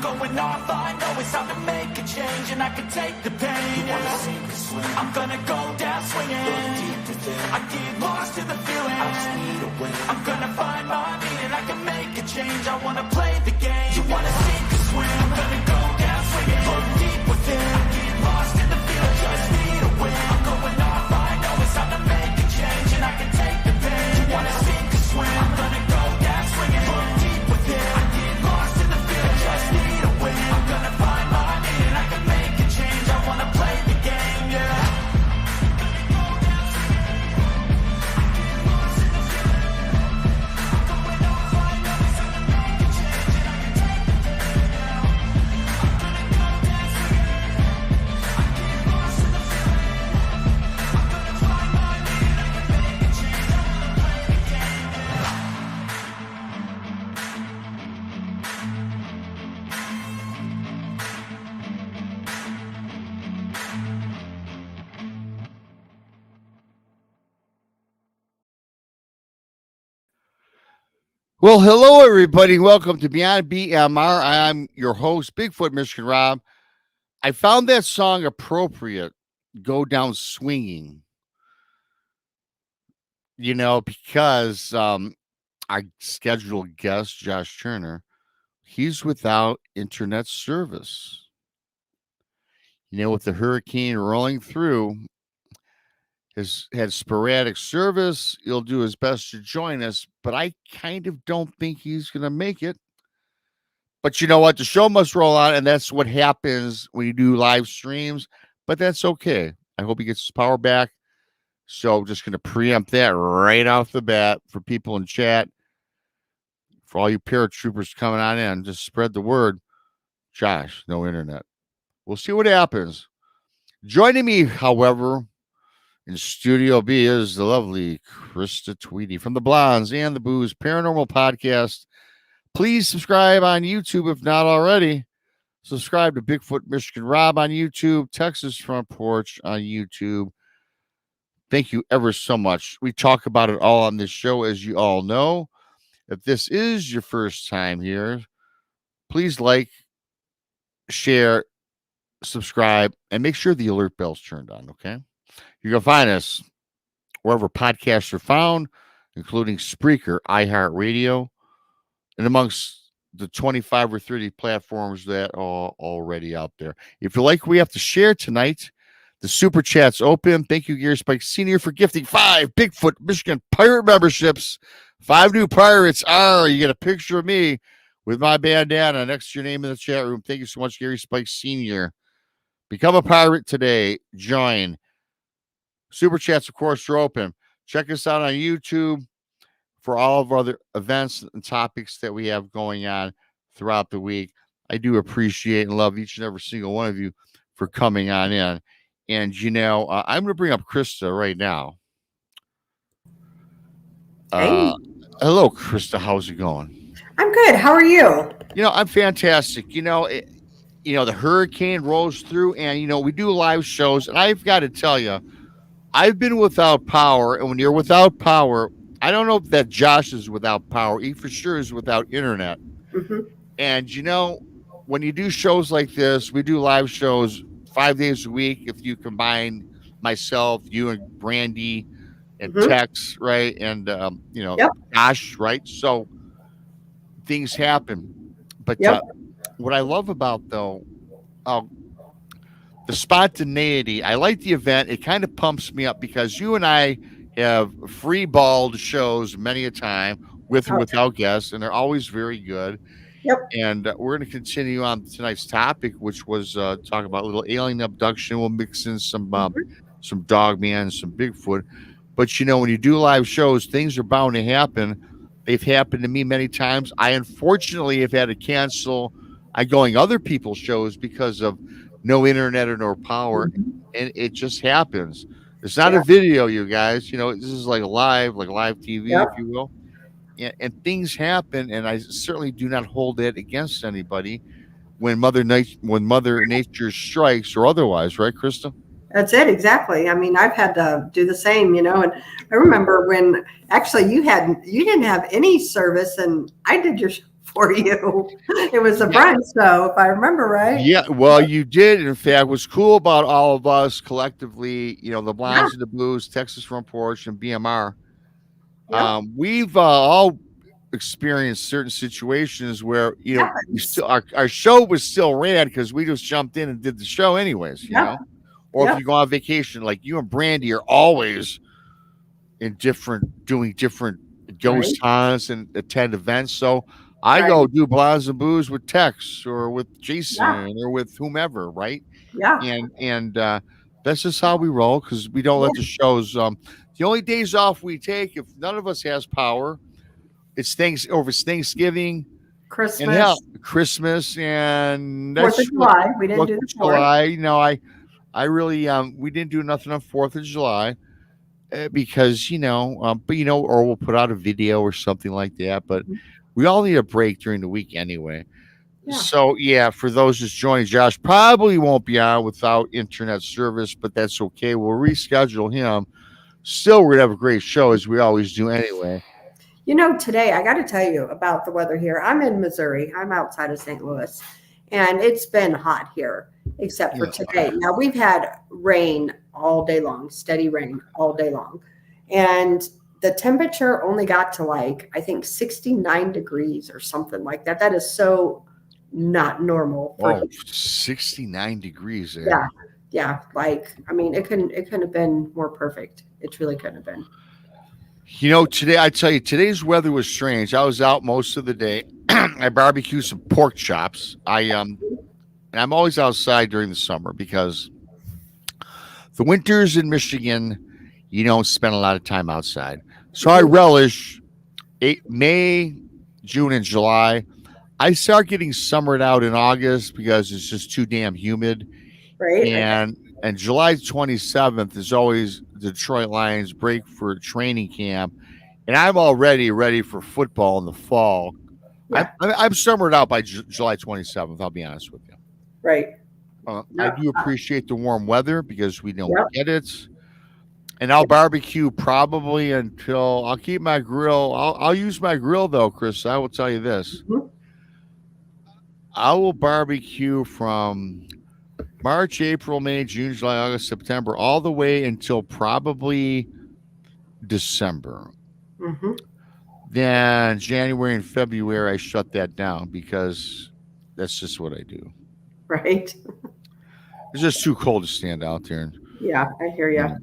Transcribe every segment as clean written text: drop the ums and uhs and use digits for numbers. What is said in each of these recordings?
going off, I know it's time to make a change, and I can take the pain. Yeah. I'm gonna go down swinging. I get lost in the feeling. I'm gonna find my meaning. I can make a change. I wanna play the game. You wanna sink or swim? I'm gonna go down swinging. Look deep within. I get lost in the feeling. Just need a win. I'm going off. I know it's time to make a change, and I can take the pain. You wanna sink or swim? I'm gonna go down swinging. Look deep within. I get lost in the feeling. Just need a win. I'm gonna find my meaning. I can make a change. I wanna play the game. Yeah. Well, hello, everybody. Welcome to Beyond BMR. I'm your host, Bigfoot Michigan Rob. I found that song appropriate, Go Down Swinging, because our scheduled guest, Josh Turner, he's without internet service. With the hurricane rolling through, has had sporadic service. He'll do his best to join us, but I kind of don't think he's going to make it. But you know what? The show must roll on, and that's what happens when you do live streams. But that's okay. I hope he gets his power back. So just going to preempt that right off the bat for people in chat. For all you paratroopers coming on in, just spread the word. Josh, no internet. We'll see what happens. Joining me, however, in Studio B is the lovely Krista Tweedy from the Blondes and the Booze Paranormal Podcast. Please subscribe on YouTube if not already. Subscribe to Bigfoot Michigan Rob on YouTube, Texas Front Porch on YouTube. Thank you ever so much. We talk about it all on this show, as you all know. If this is your first time here, please like, share, subscribe, and make sure the alert bell's turned on, okay? You can find us wherever podcasts are found, including Spreaker, iHeart Radio, and amongst the 25 or 30 platforms that are already out there. If you like what we have to share tonight, the Super Chat's open. Thank you, Gary Spike Sr., for gifting 5 Bigfoot Michigan Pirate memberships. 5 new pirates are. You get a picture of me with my bandana next to your name in the chat room. Thank you so much, Gary Spike Sr. Become a pirate today. Join. Super Chats, of course, are open. Check us out on YouTube for all of our other events and topics that we have going on throughout the week. I do appreciate and love each and every single one of you for coming on in. And, I'm going to bring up Krista right now. Hey. Hello, Krista. How's it going? I'm good. How are you? I'm fantastic. The hurricane rolls through and, we do live shows. And I've got to tell you, I've been without power. And when you're without power, I don't know if that Josh is without power. He for sure is without internet. Mm-hmm. And, when you do shows like this, we do live shows 5 days a week. If you combine myself, you and Brandy and Tex, right? And, Yep. Josh, right? So things happen. But what I love about, though, the spontaneity, I like the event. It kind of pumps me up because you and I have free-balled shows many a time with or without guests, and they're always very good. Yep. And we're going to continue on tonight's topic, which was talk about a little alien abduction. We'll mix in some Dogman, some Bigfoot. But, when you do live shows, things are bound to happen. They've happened to me many times. I, unfortunately, have had to cancel going other people's shows because of no internet or no power. And it just happens. It's not a video, you guys. This is like live TV, if you will. And things happen, and I certainly do not hold that against anybody when Mother Nature strikes or otherwise, right, Krista? That's it, exactly. I mean, I've had to do the same, and I remember when actually you didn't have any service, and I did your for you. It was a brunch, so if I remember right. Yeah, well, you did. In fact, what's cool about all of us collectively, the Blondes and the Blues, Texas Front Porch, and BMR, Yep. we've all experienced certain situations where we Happens. still our show was still ran because we just jumped in and did the show anyways, Yep. Or Yep. if you go on vacation, like you and Brandy are always doing different ghost hunts and attend events. So I go do Blondes and Booze with Tex or with Jason or with whomever, right? Yeah. And that's just how we roll because we don't let the shows. The only days off we take, if none of us has power, it's Thanksgiving, Christmas, and hell, Christmas, and 4th of July. We didn't 4th do of the 4th. July. I really we didn't do nothing on 4th of July because or we'll put out a video or something like that. But we all need a break during the week anyway. Yeah. So for those just joining, Josh probably won't be on without internet service, but that's okay. We'll reschedule him. Still, we're gonna have a great show as we always do anyway. Today I got to tell you about the weather here. I'm in Missouri. I'm outside of St. Louis, and it's been hot here, except for today. Now we've had rain all day long, steady rain all day long, and the temperature only got to I think 69 degrees or something like that. That is so not normal. Oh, 69 degrees there. Yeah. It couldn't have been more perfect. It really couldn't have been. Today, I tell you, today's weather was strange. I was out most of the day. I barbecued some pork chops. And I'm always outside during the summer because the winters in Michigan, you don't spend a lot of time outside. So I relish May, June, and July. I start getting summered out in August because it's just too damn humid. Right. And July 27th is always the Detroit Lions break for training camp. And I'm already ready for football in the fall. Yeah. I'm summered out by July 27th, I'll be honest with you. Right. I do appreciate the warm weather because we don't get it. And I'll barbecue probably until I'll keep my grill. I'll use my grill, though, Chris. I will tell you this. Mm-hmm. I will barbecue from March, April, May, June, July, August, September, all the way until probably December. Mm-hmm. Then January and February, I shut that down because that's just what I do. Right. It's just too cold to stand out there. Yeah, I hear you.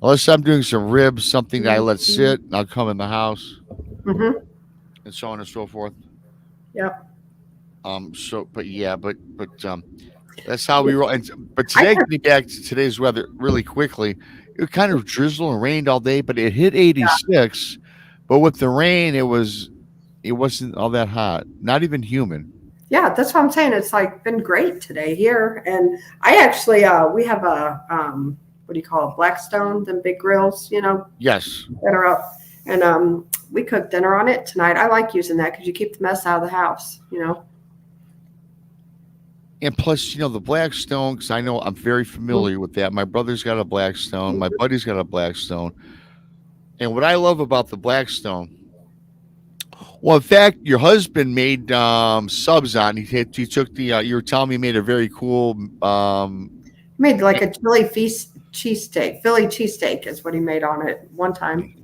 Unless I'm doing some ribs, something that I let sit, and I'll come in the house, and so on and so forth. Yep. But that's how we roll. But today, getting back to today's weather really quickly, it kind of drizzled and rained all day, but it hit 86. Yeah. But with the rain, it wasn't all that hot, not even humid. Yeah, that's what I'm saying. It's been great today here, and I actually we have a what do you call it, Blackstone, them big grills, Yes, that are up, and we cooked dinner on it tonight. I like using that because you keep the mess out of the house, And plus, the Blackstone, because I know I'm very familiar with that. My brother's got a Blackstone. My buddy's got a Blackstone. And what I love about the Blackstone, well, in fact, your husband made subs on. He took the. You were telling me he made a very cool. Made like a Philly cheesesteak is what he made on it one time.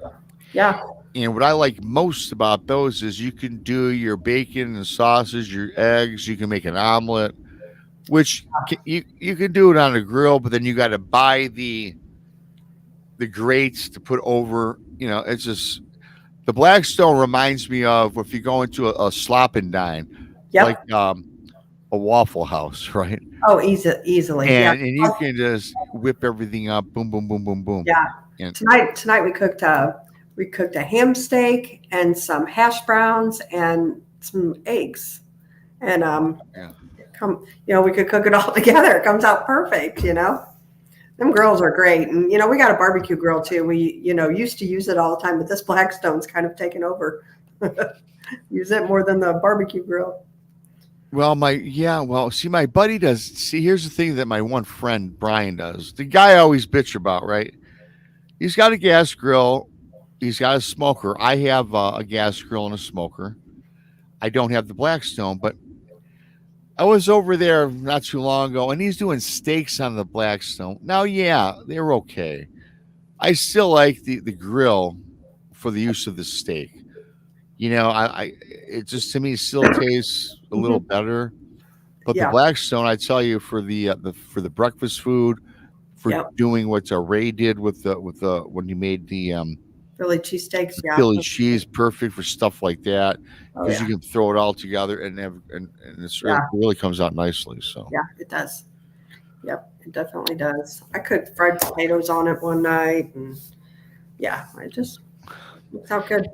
Yeah. And what I like most about those is you can do your bacon and sausage, your eggs. You can make an omelet, which you can do it on a grill, but then you got to buy the grates to put over. It's just. The Blackstone reminds me of if you go into a slop and dine, like a Waffle House, right? Oh, easily. And you can just whip everything up, boom, boom, boom, boom, boom. Yeah. And tonight we cooked a ham steak and some hash browns and some eggs, and we could cook it all together. It comes out perfect, Them grills are great. And, we got a barbecue grill too. We, used to use it all the time, but this Blackstone's kind of taken over. Use it more than the barbecue grill. Well, my buddy does. See, here's the thing that my one friend, Brian, does. The guy I always bitch about, right? He's got a gas grill. He's got a smoker. I have a gas grill and a smoker. I don't have the Blackstone, but I was over there not too long ago, and he's doing steaks on the Blackstone. Now, yeah, they're okay. I still like the grill for the use of the steak. You know, it just to me still tastes a little better. But the Yeah. Blackstone, I tell you, for the breakfast food, for Yep. doing what Ray did with the when you made the Philly cheesesteaks. Yeah. Philly cheese, perfect for stuff like that Oh, because yeah. you can throw it all together and it Yeah. really comes out nicely. So Yeah, it does. Yep, it definitely does. I cooked fried potatoes on it one night, and yeah, it's out good.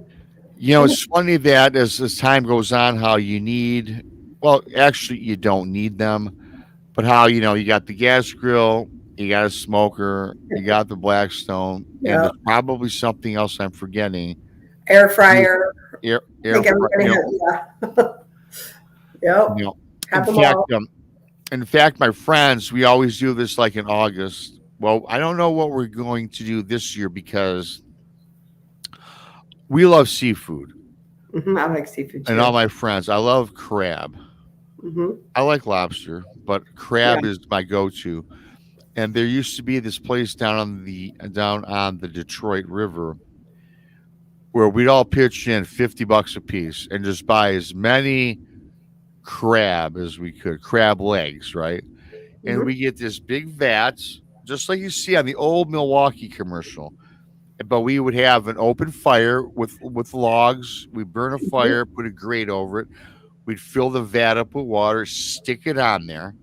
you know, it's funny that as time goes on, how you need. Well, actually, you don't need them, but how you got the gas grill, you got a smoker, you got the Blackstone, and Yeah. there's probably something else I'm forgetting. Air fryer. Air I think everybody has, yeah. Yep. you know, Have in them fact, all. in fact, my friends, we always do this like in August. Well, I don't know what we're going to do this year because we love seafood. I like seafood too. And all my friends, I love crab. I like lobster, but crab is my go-to. And there used to be this place down on the Detroit River where we'd all pitch in $50 a piece and just buy as many crab as we could, crab legs, right? And we get this big vats, just like you see on the old Milwaukee commercial. But we would have an open fire with logs. We burn a fire, put a grate over it. We'd fill the vat up with water, stick it on there,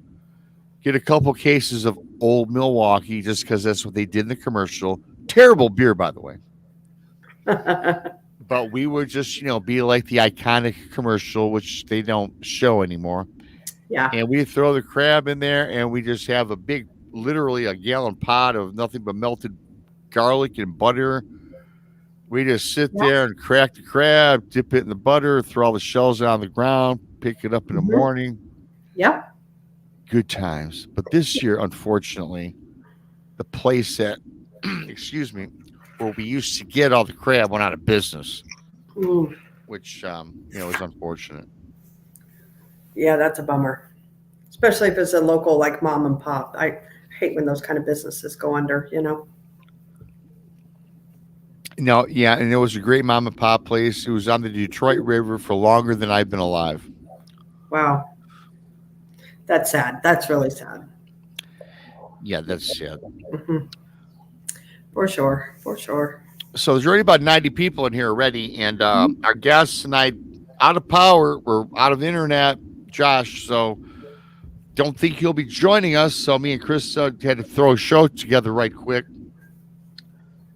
get a couple cases of old Milwaukee, just because that's what they did in the commercial. Terrible beer, by the way. But we would just, be like the iconic commercial, which they don't show anymore. Yeah. And we throw the crab in there, and we just have a big, literally a gallon pot of nothing but melted garlic and butter. We just sit there and crack the crab, dip it in the butter, throw all the shells on the ground, pick it up in the morning. Yep. Good times. But this year, unfortunately, the place that, excuse me, where we used to get all the crab went out of business, which, is unfortunate. Yeah, that's a bummer, especially if it's a local like mom and pop. I hate when those kind of businesses go under, No, yeah, and it was a great mom and pop place. It was on the Detroit River for longer than I've been alive. Wow. That's sad. That's really sad. Yeah, that's sad. For sure. For sure. So there's already about 90 people in here already, and our guests tonight out of power. We're out of internet, Josh, so don't think he'll be joining us. So me and Krista had to throw a show together right quick.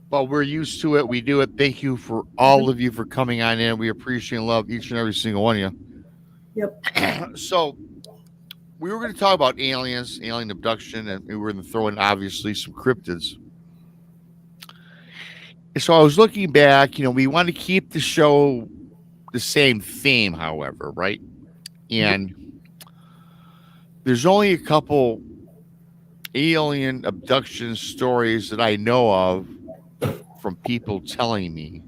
But we're used to it. We do it. Thank you for all of you for coming on in. We appreciate and love each and every single one of you. Yep. So we were going to talk about aliens, alien abduction, and we were going to throw in, obviously, some cryptids. So I was looking back. We want to keep the show the same theme, however, right? And there's only a couple alien abduction stories that I know of from people telling me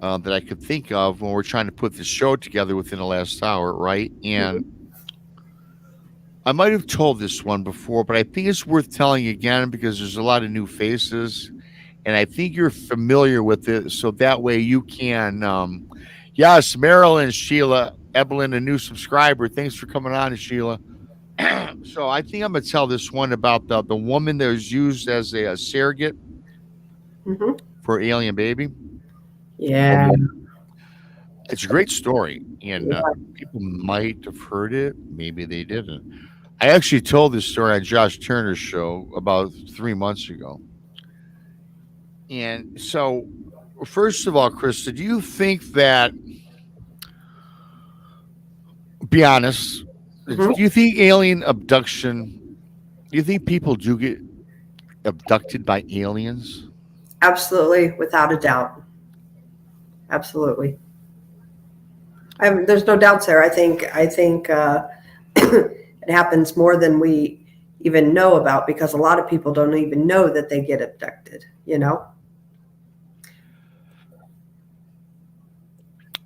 that I could think of when we're trying to put this show together within the last hour, right? And I might have told this one before, but I think it's worth telling again because there's a lot of new faces, and I think you're familiar with it, so that way you can. Yes, Marilyn, Sheila, Evelyn, a new subscriber. Thanks for coming on, Sheila. So I think I'm going to tell this one about the woman that was used as a surrogate for alien baby. Yeah. It's a great story, and people might have heard it. Maybe they didn't. I actually told this story on Josh Turner's show about 3 months ago. And so, first of all, Krista, do you think that, be honest, do you think alien abduction, do you think people do get abducted by aliens? Absolutely, without a doubt. Absolutely. There's no doubts there. I think it happens more than we even know about because a lot of people don't even know that they get abducted,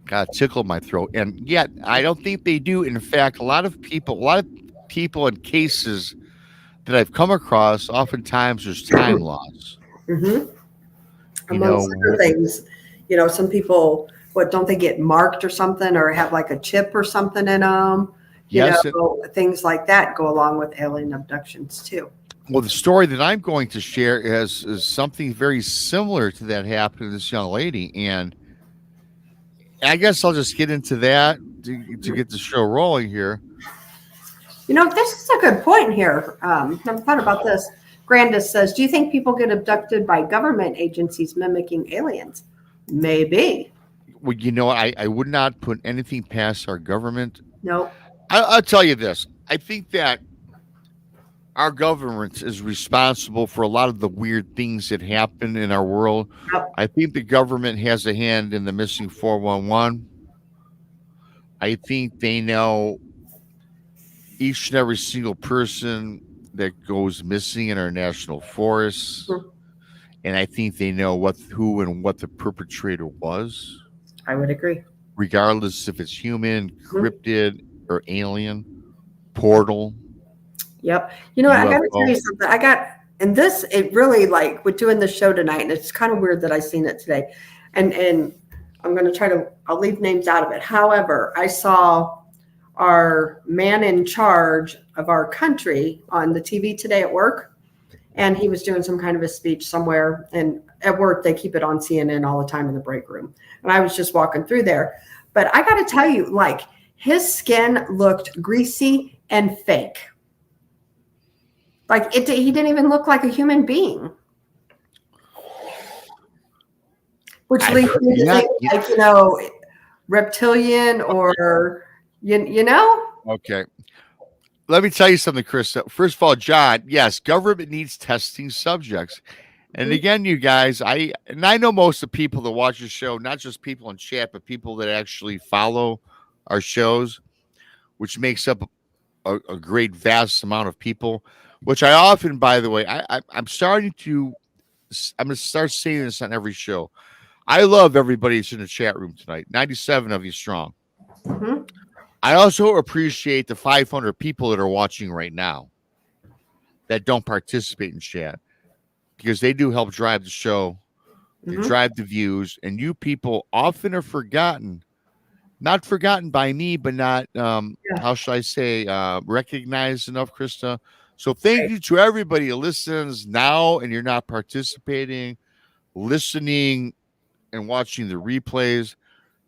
God, tickled my throat. And yet, I don't think they do. In fact, a lot of people in cases that I've come across, oftentimes there's time loss. Mm-hmm. You Amongst other know, things, some people, what, don't they get marked or something, or have like a chip or something in them? yes. Things like that go along with alien abductions too. Well, the story that I'm going to share is something very similar to that happened to this young lady. And I guess I'll just get into that to get the show rolling here. This is a good point here. Never thought about this. Grandis says, do you think people get abducted by government agencies mimicking aliens? Maybe. Well, I would not put anything past our government. No. I'll tell you this. I think that our government is responsible for a lot of the weird things that happen in our world. Yep. I think the government has a hand in the missing 411. I think they know each and every single person that goes missing in our national forests. Mm-hmm. And I think they know who and what the perpetrator was. I would agree. Regardless if it's human, cryptid, or alien, portal. Yep. I got to tell you something. It really, like, with doing the show tonight, and it's kind of weird that I seen it today. And I'm going to I'll leave names out of it. However, I saw our man in charge of our country on the TV today at work, and he was doing some kind of a speech somewhere. And at work, they keep it on CNN all the time in the break room. And I was just walking through there. But I got to tell you, like, his skin looked greasy and fake. Like, he didn't even look like a human being. Which leads me to think, like, reptilian or, Okay. Let me tell you something, Krista. First of all, John, yes, government needs testing subjects. And again, you guys, I know most of the people that watch the show, not just people in chat, but people that actually follow our shows, which makes up a great vast amount of people, which I often, by the way, I'm going to start saying this on every show. I love everybody that's in the chat room tonight, 97 of you strong. Mm-hmm. I also appreciate the 500 people that are watching right now that don't participate in chat, because they do help drive the show, they drive the views, and you people often are forgotten. Not forgotten by me, but not, how should I say, recognized enough, Krista. So thank you to everybody who listens now and you're not participating, listening, and watching the replays,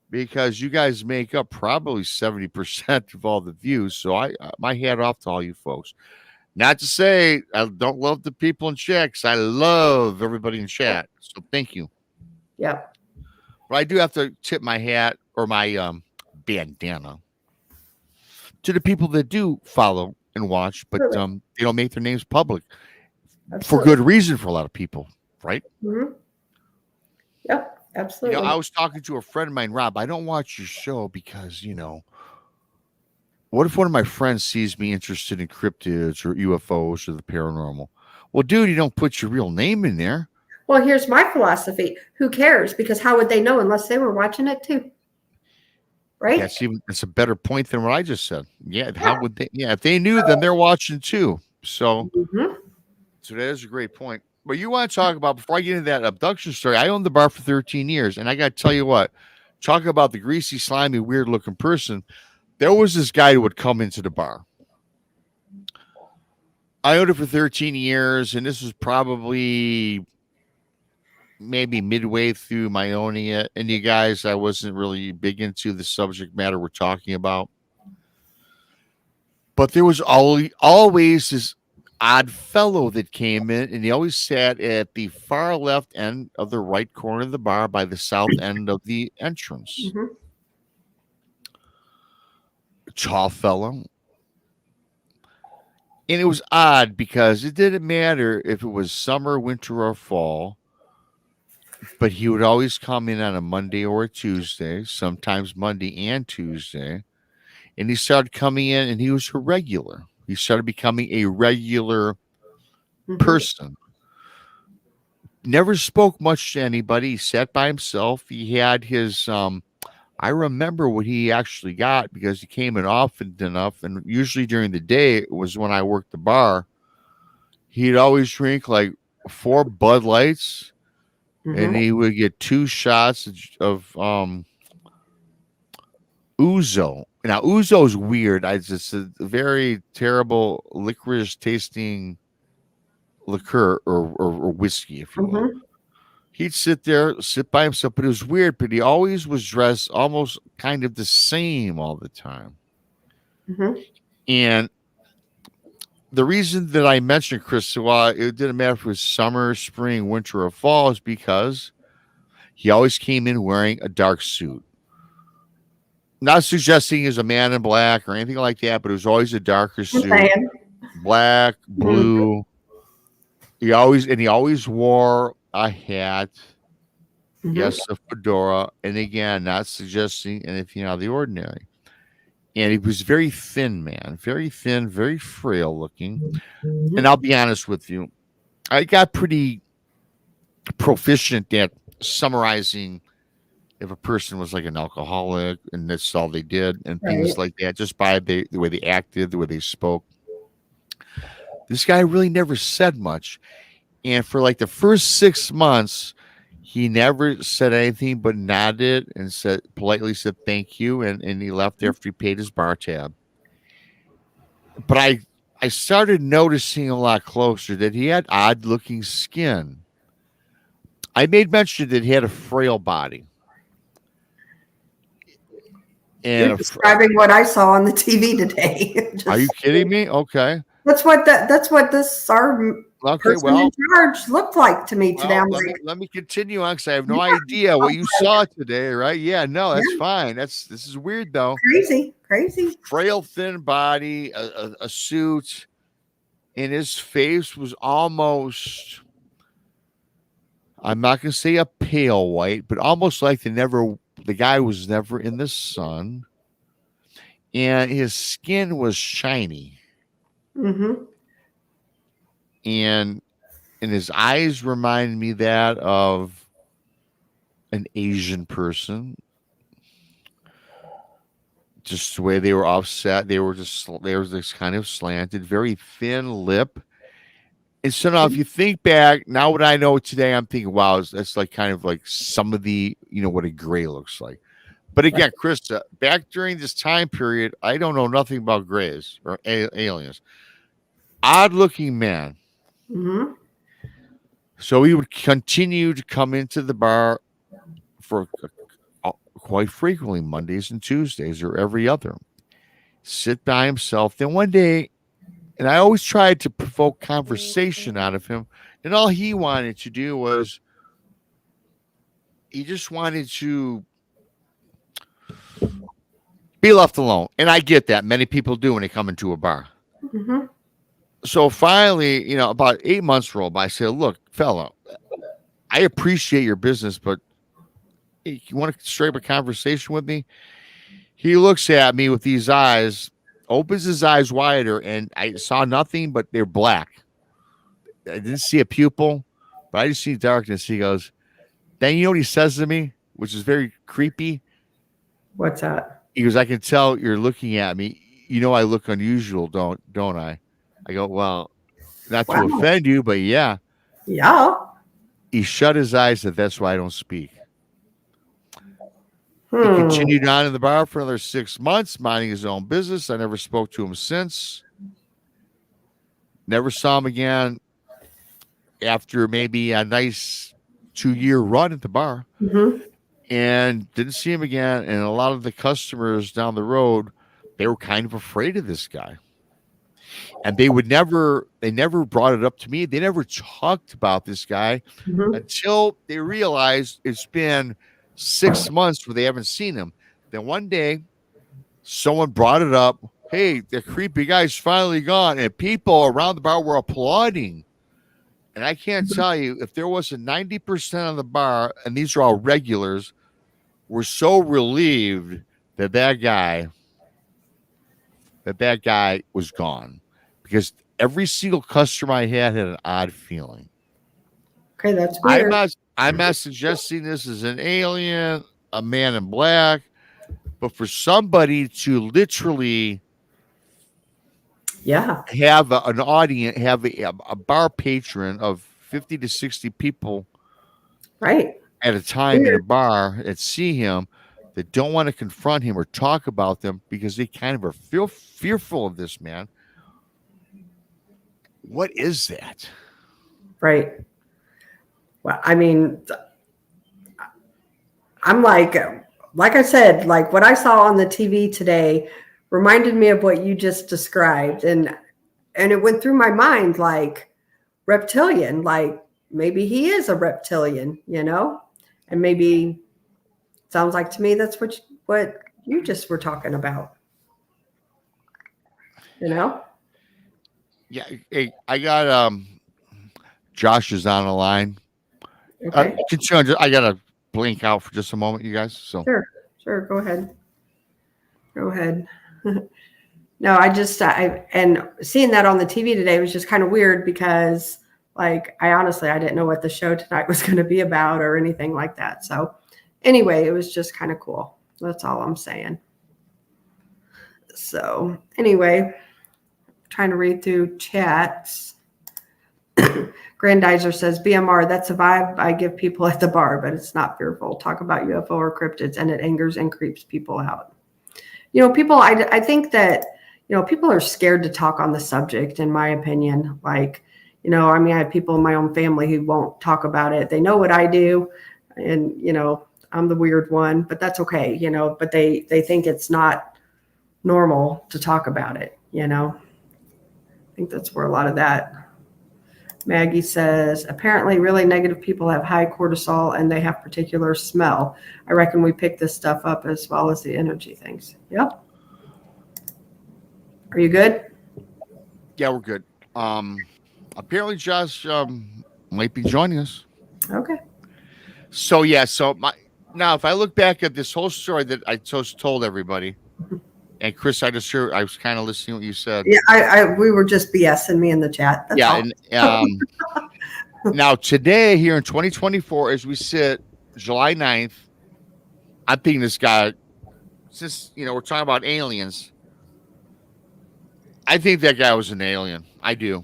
because you guys make up probably 70% of all the views. So my hat off to all you folks. Not to say I don't love the people in chat, because I love everybody in chat. So thank you. Yeah. But I do have to tip my hat or my bandana to the people that do follow and watch, but they don't make their names public. For good reason for a lot of people, right? Mm-hmm. Yep. Absolutely. I was talking to a friend of mine, Rob. I don't watch your show because, what if one of my friends sees me interested in cryptids or UFOs or the paranormal? Well, dude, you don't put your real name in there. Well, here's my philosophy. Who cares? Because how would they know unless they were watching it too? Right? That's a better point than what I just said. Yeah. How would they? Yeah. If they knew, then they're watching too. So, so that is a great point. But you want to talk about, before I get into that abduction story, I owned the bar for 13 years. And I got to tell you what, talk about the greasy, slimy, weird looking person. There was this guy who would come into the bar. I owned it for 13 years. And this was probably maybe midway through my owning it. And you guys, I wasn't really big into the subject matter we're talking about. But there was always this odd fellow that came in, and he always sat at the far left end of the right corner of the bar by the south end of the entrance. Tall fellow. And it was odd because it didn't matter if it was summer, winter, or fall, but he would always come in on a Monday or a Tuesday, sometimes Monday and Tuesday. And he started coming in, and he was a regular. He started becoming a regular person. Never spoke much to anybody. He sat by himself. He had his I remember what he actually got because he came in often enough, and usually during the day it was when I worked the bar. He'd always drink like 4 Bud Lights, and he would get 2 shots of Ouzo. Now Ouzo is weird. It's a very terrible licorice tasting liqueur or whiskey, if you will. He'd sit by himself, but it was weird. But he always was dressed almost kind of the same all the time. And the reason that I mentioned Krista, well, it didn't matter if it was summer, spring, winter, or fall, is because he always came in wearing a dark suit. Not suggesting he's a man in black or anything like that, but it was always a darker suit. Black, blue. He always wore a hat. Yes, a fedora. And again, not suggesting anything out of the ordinary. And he was very thin, man. Very thin, very frail looking. And I'll be honest with you, I got pretty proficient at summarizing if a person was like an alcoholic and that's all they did and things like that, just by the way they acted, the way they spoke. This guy really never said much. And for like the first 6 months, he never said anything but nodded and politely said thank you, and he left after he paid his bar tab. But I started noticing a lot closer that he had odd looking skin. I made mention that he had a frail body. And you're describing what I saw on the TV today. Are you kidding me? Okay. That's what this person in charge looked like to me today. Let me continue on because I have no idea what you saw today, right? Yeah, no, that's fine. This is weird though. Crazy. Frail, thin body, a suit, and his face was almost, I'm not gonna say a pale white, but almost like the guy was never in the sun, and his skin was shiny. And his eyes remind me that of an Asian person. Just the way they were offset, they were this kind of slanted, very thin lip. And so now, if you think back, now what I know today, I'm thinking, wow, that's like kind of like some of the, what a gray looks like. But again, Krista, back during this time period, I don't know nothing about grays or aliens. Odd looking man. So he would continue to come into the bar for quite frequently, Mondays and Tuesdays or every other. Sit by himself. Then one day, and I always tried to provoke conversation out of him, and all he wanted to do was he just wanted to be left alone. And I get that. Many people do when they come into a bar. So finally, about 8 months roll by, I said, look, fella, I appreciate your business, but hey, you want to straight up a conversation with me? He looks at me with these eyes, opens his eyes wider, and I saw nothing, but they're black. I didn't see a pupil, but I just see darkness. He goes, then you know what he says to me, which is very creepy? What's that? He goes, I can tell you're looking at me. I look unusual, don't I? I go, well, not to offend you, but yeah. Yeah. He shut his eyes, and that's why I don't speak. He continued on in the bar for another 6 months, minding his own business. I never spoke to him since. Never saw him again after maybe a nice 2-year run at the bar. And didn't see him again. And a lot of the customers down the road, they were kind of afraid of this guy. And they never brought it up to me. They never talked about this guy until they realized it's been 6 months where they haven't seen him. Then one day, someone brought it up. Hey, the creepy guy's finally gone. And people around the bar were applauding. And I can't tell you, if there was a 90% of the bar, and these are all regulars, were so relieved that guy was gone. Because every single customer I had an odd feeling. Okay, that's weird. I'm not suggesting this is an alien, a man in black. But for somebody to literally have an audience, have a bar patron of 50 to 60 people right at a time in a bar and see him that don't want to confront him or talk about them because they kind of are fearful of this man. What is that? Right. Well, I mean, I'm like I said, like what I saw on the TV today reminded me of what you just described. And it went through my mind like reptilian, like maybe he is a reptilian, you know, and maybe sounds like to me that's what you just were talking about, you know? Yeah. Hey, I got Josh is on the line. Okay. I gotta blink out for just a moment, you guys. So Sure. Go ahead. No, and seeing that on the TV today was just kind of weird because like, I didn't know what the show tonight was going to be about or anything like that. So anyway, it was just kind of cool. That's all I'm saying. So anyway, trying to read through chats. Grandizer says, BMR, that's a vibe I give people at the bar, but it's not fearful. Talk about UFO or cryptids, and it angers and creeps people out. You know, people, I think that, you know, people are scared to talk on the subject, in my opinion. Like, you know, I mean, I have people in my own family who won't talk about it. They know what I do, and, you know, I'm the weird one, but that's okay, you know, but they think it's not normal to talk about it, you know. I think that's where a lot of that. Maggie says, apparently really negative people have high cortisol and they have particular smell. I reckon we pick this stuff up as well as the energy things. Yep. Are you good? Yeah, we're good. Apparently Josh might be joining us. Okay. So now if I look back at this whole story that I just told everybody, and Chris, I was kind of listening to what you said. Yeah, we were just BSing me in the chat. That's all. And now today here in 2024, as we sit July 9th, I'm thinking this guy, since, you know, we're talking about aliens, I think that guy was an alien. I do.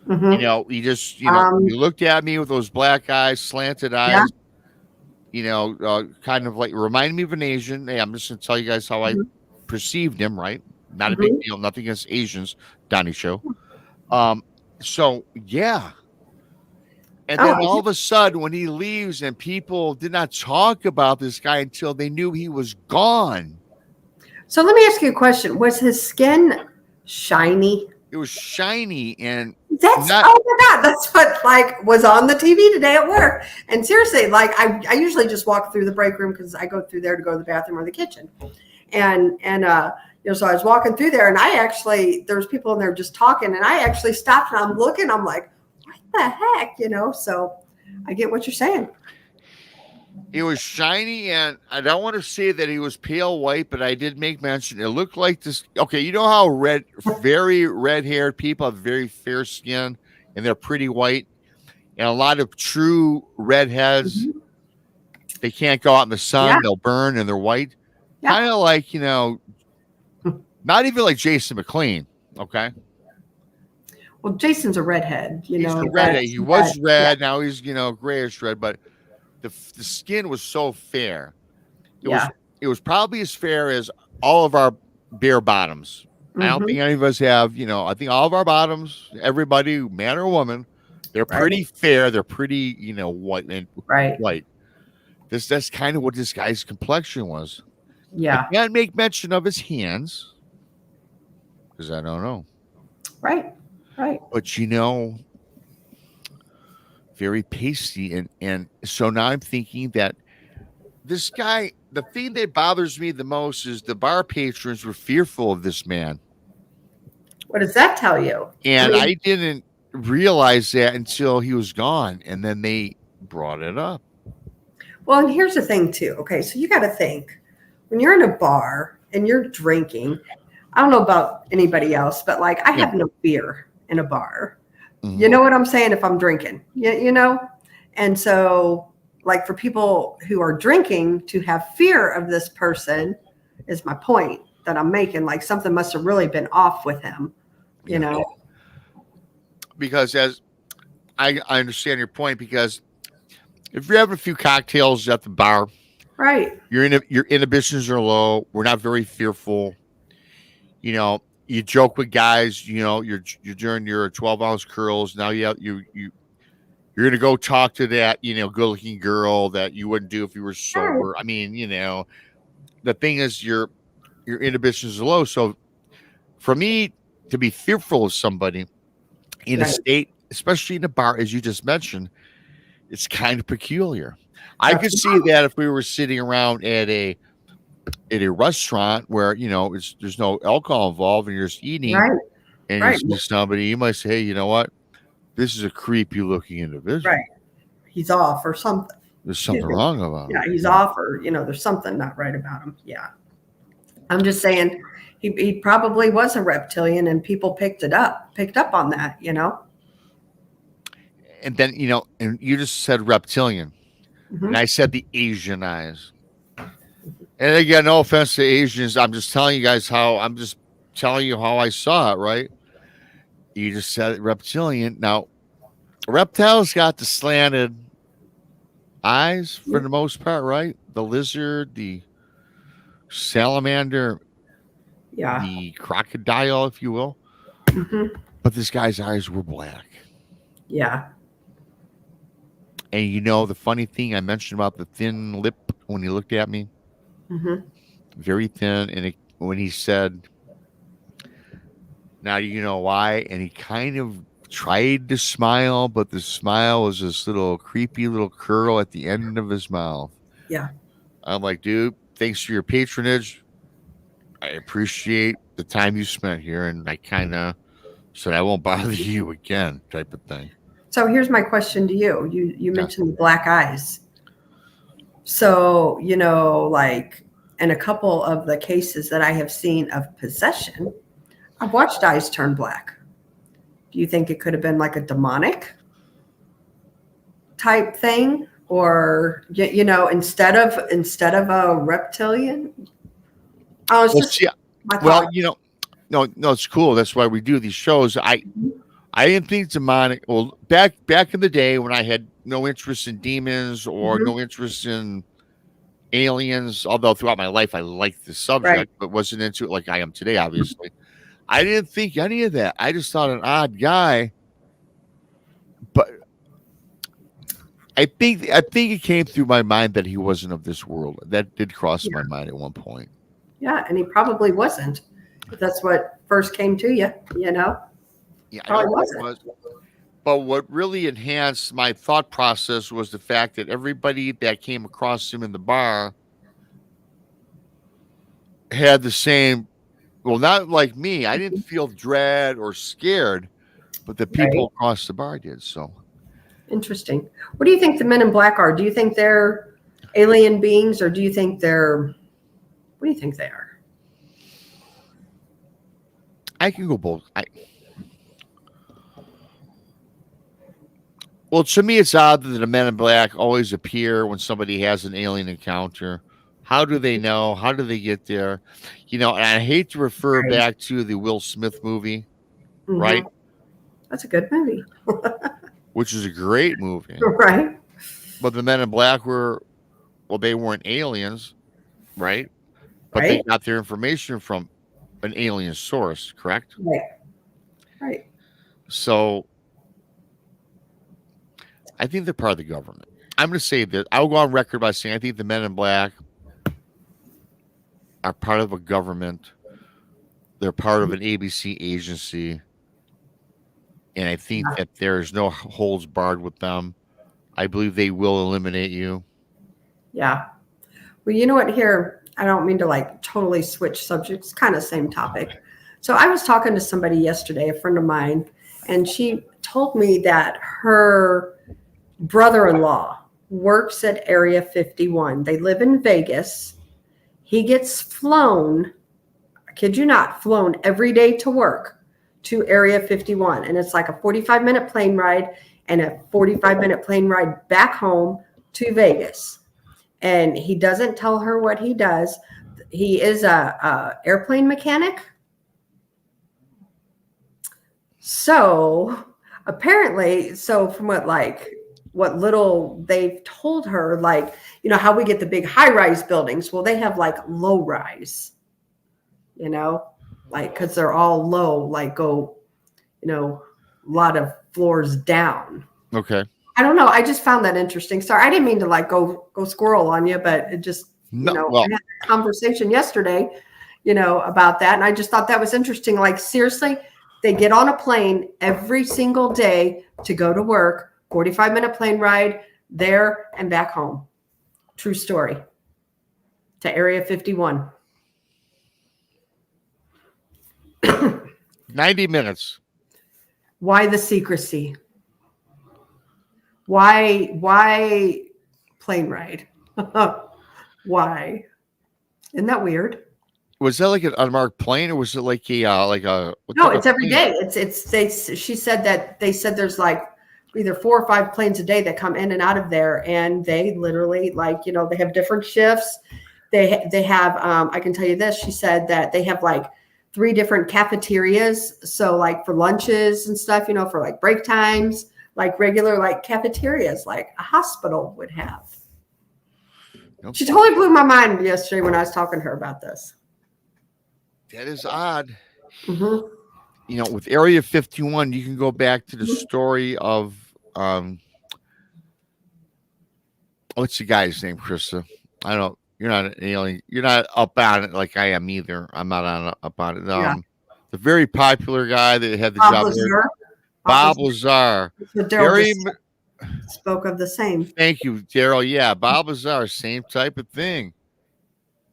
Mm-hmm. You know, he just, you know, he looked at me with those black eyes, slanted eyes, you know, kind of like reminded me of an Asian. Hey, I'm just going to tell you guys how I perceived him, right? Not a big deal, nothing against Asians, Donnie Show. So yeah. And then all of a sudden when he leaves and people did not talk about this guy until they knew he was gone. So let me ask you a question. Was his skin shiny? It was shiny and oh my God, that's what like was on the TV today at work. And seriously, like I usually just walk through the break room because I go through there to go to the bathroom or the kitchen. And you know, so I was walking through there and there was people in there just talking and I actually stopped and I'm looking, I'm like, what the heck, you know? So I get what you're saying. It was shiny, and I don't want to say that he was pale white, but I did make mention. It looked like this. Okay, you know how very red-haired people have very fair skin, and they're pretty white, and a lot of true redheads, they can't go out in the sun; they'll burn, and they're white. Yeah. Kind of like, you know, not even like Jason McLean. Okay. Well, Jason's a redhead. You know, a redhead. He was red. Yeah. Now he's, you know, grayish red, but. The skin was so fair. It was probably as fair as all of our bare bottoms. I don't think any of us have, you know, I think all of our bottoms, everybody, man or woman, they're pretty fair. They're pretty, you know, white and white. That's kind of what this guy's complexion was. Yeah. I can't make mention of his hands because I don't know. Right. But, you know, very pasty, and so now I'm thinking that this guy, the thing that bothers me the most is the bar patrons were fearful of this man. What does that tell you? And I didn't realize that until he was gone, and then they brought it up. Well, and here's the thing too. Okay, so you got to think when you're in a bar and you're drinking. I don't know about anybody else, but like I have no fear in a bar. You know what I'm saying? If I'm drinking, you know? And so like for people who are drinking to have fear of this person, is my point that I'm making. Like something must have really been off with him, you know? Because as I understand your point, because if you're having a few cocktails at the bar, Right. your inhibitions are low. We're not very fearful. You know, you joke with guys. You know, you're doing your 12-ounce curls. Now you're gonna go talk to that good-looking girl that you wouldn't do if you were sober. Right. I mean, the thing is your inhibitions are low. So for me to be fearful of somebody in a state, especially in a bar, as you just mentioned, it's kind of peculiar. I could see that if we were sitting around at a restaurant where there's no alcohol involved and you're just eating, and you see somebody, you might say, hey, you know what? This is a creepy looking individual. Right. He's off or something. There's something wrong about him. Yeah, he's off or there's something not right about him. Yeah. I'm just saying he probably was a reptilian and people picked up on that, And then, and you just said reptilian. Mm-hmm. And I said the Asian eyes. And again, no offense to Asians. I'm just telling you guys how I saw it, right? You just said reptilian. Now, reptiles got the slanted eyes for the most part, right? The lizard, the salamander, the crocodile, if you will. Mm-hmm. But this guy's eyes were black. Yeah. And the funny thing I mentioned about the thin lip when he looked at me, very thin. And when he said, now you know why? And he kind of tried to smile, but the smile was this little creepy little curl at the end of his mouth. Yeah. I'm like, dude, thanks for your patronage. I appreciate the time you spent here. And I kind of said, I won't bother you again, type of thing. So here's my question to you. You mentioned the black eyes. So, like in a couple of the cases that I have seen of possession, I've watched eyes turn black. Do you think it could have been like a demonic type thing? Or, instead of a reptilian? No, it's cool. That's why we do these shows. I didn't think demonic. Well, back in the day when I had no interest in demons or no interest in aliens, although throughout my life I liked the subject, but wasn't into it like I am today, obviously. I didn't think any of that. I just thought an odd guy. But I think it came through my mind that he wasn't of this world. That did cross my mind at one point. Yeah, and he probably wasn't. If that's what first came to you, Yeah, probably wasn't. But what really enhanced my thought process was the fact that everybody that came across him in the bar had the same. Well, not like me. I didn't feel dread or scared, but the people across the bar did. So interesting. What do you think the men in black are? Do you think they're alien beings, or do you think they're? What do you think they are? I can go both. Well, to me, it's odd that the men in black always appear when somebody has an alien encounter. How do they know? How do they get there? And I hate to refer back to the Will Smith movie, right? That's a good movie. Which is a great movie. Right. But the men in black they weren't aliens, right? But they got their information from an alien source, correct? Right. So I think they're part of the government. I'm going to say that I'll go on record by saying I think the men in black are part of a government. They're part of an ABC agency. And I think that there's no holds barred with them. I believe they will eliminate you. Yeah. Well, you know what, here, I don't mean to totally switch subjects, kind of same topic. So I was talking to somebody yesterday, a friend of mine, and she told me that her brother-in-law works at Area 51. They live in Vegas. He gets flown, I kid you not, flown every day to work to Area 51. And it's like a 45-minute plane ride and a 45-minute plane ride back home to Vegas. And he doesn't tell her what he does. he is a airplane mechanic. So apparently, so from what little they've told her, like, you know, how we get the big high-rise buildings. Well, they have like low-rise, you know, like, because they're all low, like go, you know, a lot of floors down. Okay. I don't know. I just found that interesting. Sorry, I didn't mean to like go squirrel on you, but it just, you know, I had a conversation yesterday, you know, about that. And I just thought that was interesting. Like, seriously, they get on a plane every single day to go to work, 45-minute plane ride there and back home. True story. To Area 51. 90 minutes. Why the secrecy? Why plane ride? Why? Isn't that weird? Was that like an unmarked plane, or was it like a No, it's every day. She said that they said there's like either 4 or 5 planes a day that come in and out of there, and they literally, like, you know, they have different shifts. They have I can tell you this. She said that they have like 3 different cafeterias. So like for lunches and stuff, you know, for like break times, like regular like cafeterias, like a hospital would have. Nope. She totally blew my mind yesterday when I was talking to her about this. That is odd. Mm-hmm. You know, with Area 51, you can go back to the story of what's the guy's name, Krista? I don't. You're not an alien. You're not up on it like I am either. I'm not up on it. The very popular guy that had the job there, Bob Lazar. Very spoke of the same. Thank you, Daryl. Yeah, Bob Lazar, same type of thing.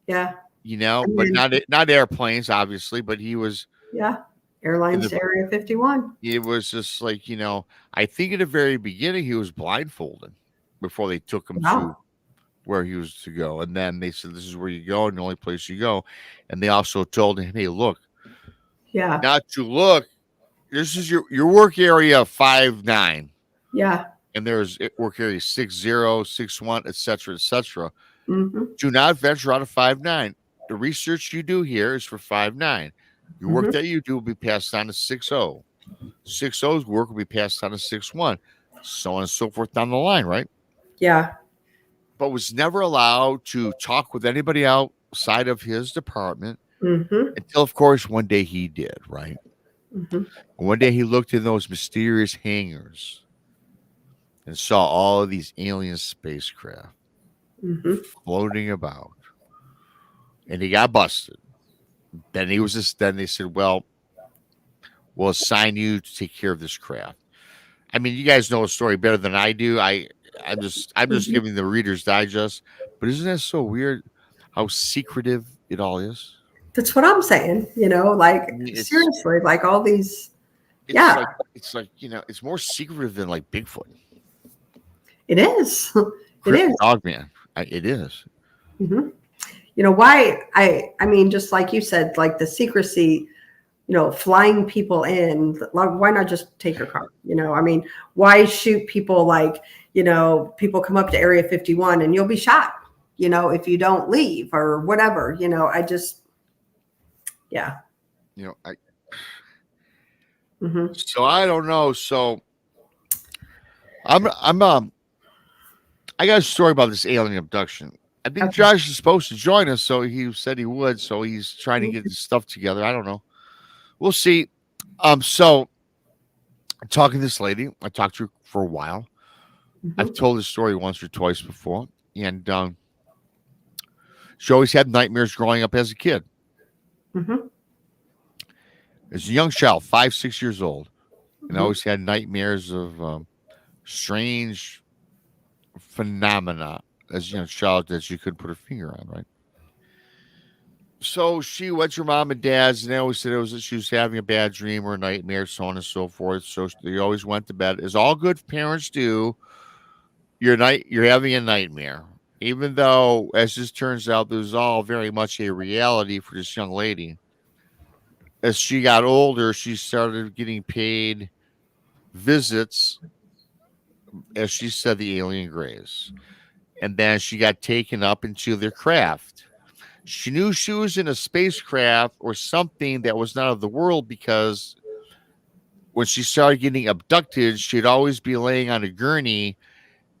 Yeah. You know, but not airplanes, obviously, but he was. Yeah. Airlines Area 51. It was just like, you know, I think at the very beginning he was blindfolded before they took him to where he was to go. And then they said, this is where you go and the only place you go. And they also told him, hey, look. Yeah. Not to look. This is your work area 5-9. Yeah. And there's work area 6-0, 6-1, etc., etc. Mm-hmm. Do not venture out of 5-9. The research you do here is for 5-9. Your work that you do will be passed on to 6-0. 6-0's work will be passed on to 6-1. So on and so forth down the line, right? Yeah. But was never allowed to talk with anybody outside of his department until, of course, one day he did, right? Mm-hmm. One day he looked in those mysterious hangars and saw all of these alien spacecraft floating about. And he got busted. Then they said, well, we'll assign you to take care of this craft. I mean, you guys know the story better than I do. I'm just giving the Reader's Digest. But isn't that so weird how secretive it all is? That's what I'm saying. You know, like, seriously, like all these. It's like, you know, it's more secretive than like Bigfoot. It is. It is. Dogman. It is. Mm-hmm. You know, why I mean, just like you said, like the secrecy, you know, flying people in, like, why not just take your car? You know, I mean, why shoot people? Like, you know, people come up to Area 51 and you'll be shot, you know, if you don't leave or whatever, you know, you know, so I don't know. So I got a story about this alien abduction. I think Josh is supposed to join us, so he said he would. So he's trying to get his stuff together. I don't know. We'll see. So I'm talking to this lady. I talked to her for a while. I've told this story once or twice before. And she always had nightmares growing up as a kid. As a young child, 5-6 years old. And I always had nightmares of strange phenomena as a young child that she couldn't put her finger on, right? So she went to her mom and dad's, and they always said she was having a bad dream or a nightmare, so on and so forth. So they always went to bed, as all good parents do. You're having a nightmare, even though, as this turns out, this was all very much a reality for this young lady. As she got older, she started getting paid visits, as she said, the alien grays. And then she got taken up into their craft. She knew she was in a spacecraft or something that was not of the world, because when she started getting abducted, she'd always be laying on a gurney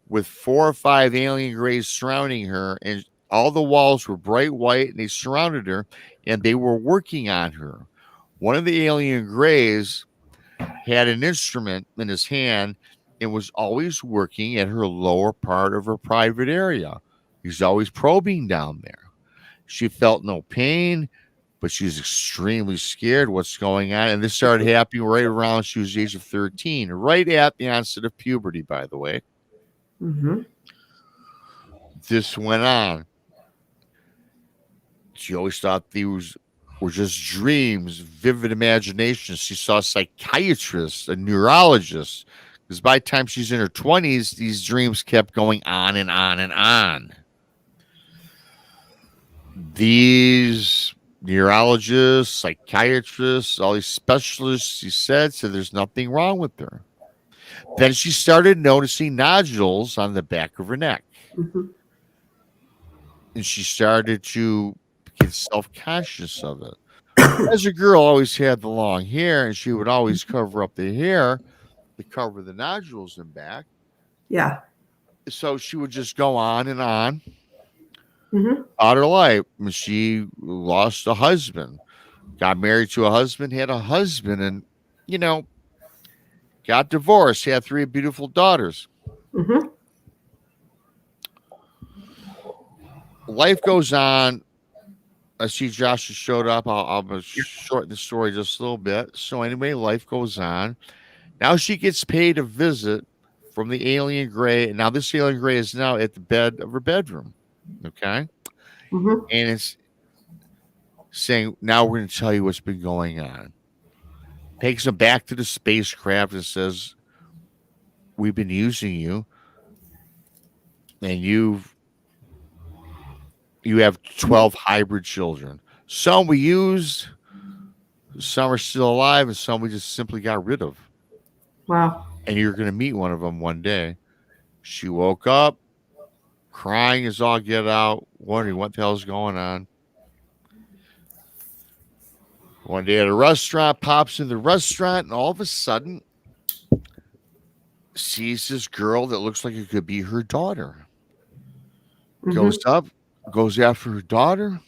with 4 or 5 alien grays surrounding her, and all the walls were bright white, and they surrounded her, and they were working on her. One of the alien grays had an instrument in his hand and was always working at her lower part of her private area. He's always probing down there. She felt no pain, but she's extremely scared what's going on. And this started happening right around she was the age of 13, right at the onset of puberty, by the way. Mm-hmm. This went on. She always thought these were just dreams, vivid imaginations. She saw psychiatrists, a neurologist, because by the time she's in her 20s, these dreams kept going on and on and on. These neurologists, psychiatrists, all these specialists, she said there's nothing wrong with her. Then she started noticing nodules on the back of her neck. Mm-hmm. And she started to get self-conscious of it. As a girl, always had the long hair, and she would always cover up the hair to cover the nodules in back. Yeah. So she would just go on and on. Mm-hmm. Out her life. She lost a husband, got married to a husband, had a husband, and, got divorced, had 3 beautiful daughters. Mm-hmm. Life goes on. I see Josh has showed up. I'll shorten the story just a little bit. So anyway, life goes on. Now she gets paid a visit from the alien gray. And now this alien gray is now at the bed of her bedroom. Okay. Mm-hmm. And it's saying, now we're going to tell you what's been going on. Takes them back to the spacecraft and says, we've been using you, and you have 12 hybrid children. Some we used, some are still alive, and some we just simply got rid of. Wow. And you're going to meet one of them one day. She woke up crying as all get out, wondering what the hell's going on. One day at a restaurant, pops in the restaurant, and all of a sudden sees this girl that looks like it could be her daughter. Mm-hmm. Goes up, goes after her daughter.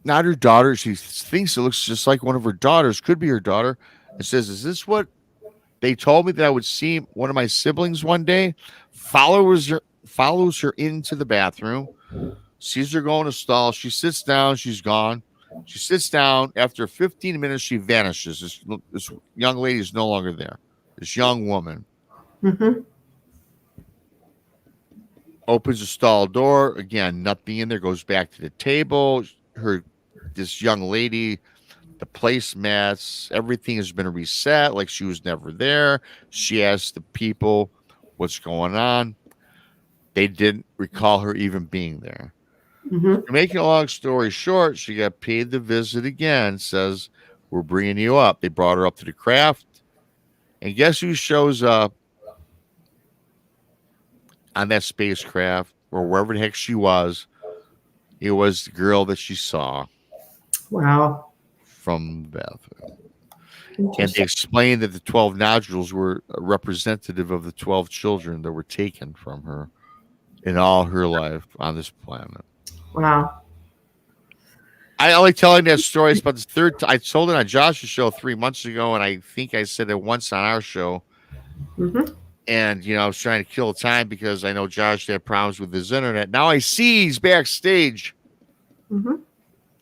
Not her daughter. She thinks it looks just like one of her daughters, could be her daughter, and says, is this what they told me that I would see one of my siblings one day? Follows her into the bathroom, sees her go in a stall. She sits down. She's gone. She sits down. After 15 minutes, she vanishes. This young lady is no longer there. This young woman. Mm-hmm. Opens the stall door. Again, nothing in there. Goes back to the table. This young lady, the placemats, everything has been reset like she was never there. She asked the people what's going on. They didn't recall her even being there. Mm-hmm. Making a long story short, she got paid the visit again. Says, we're bringing you up. They brought her up to the craft. And guess who shows up on that spacecraft, or wherever the heck she was? It was the girl that she saw. Wow. From the bathroom. And they explained that the 12 nodules were representative of the 12 children that were taken from her in all her life on this planet. Wow. I like telling that story. It's about the third time. I told it on Josh's show 3 months ago, and I think I said it once on our show. Mm-hmm. And, I was trying to kill time because I know Josh had problems with his internet. Now I see he's backstage. Mm-hmm.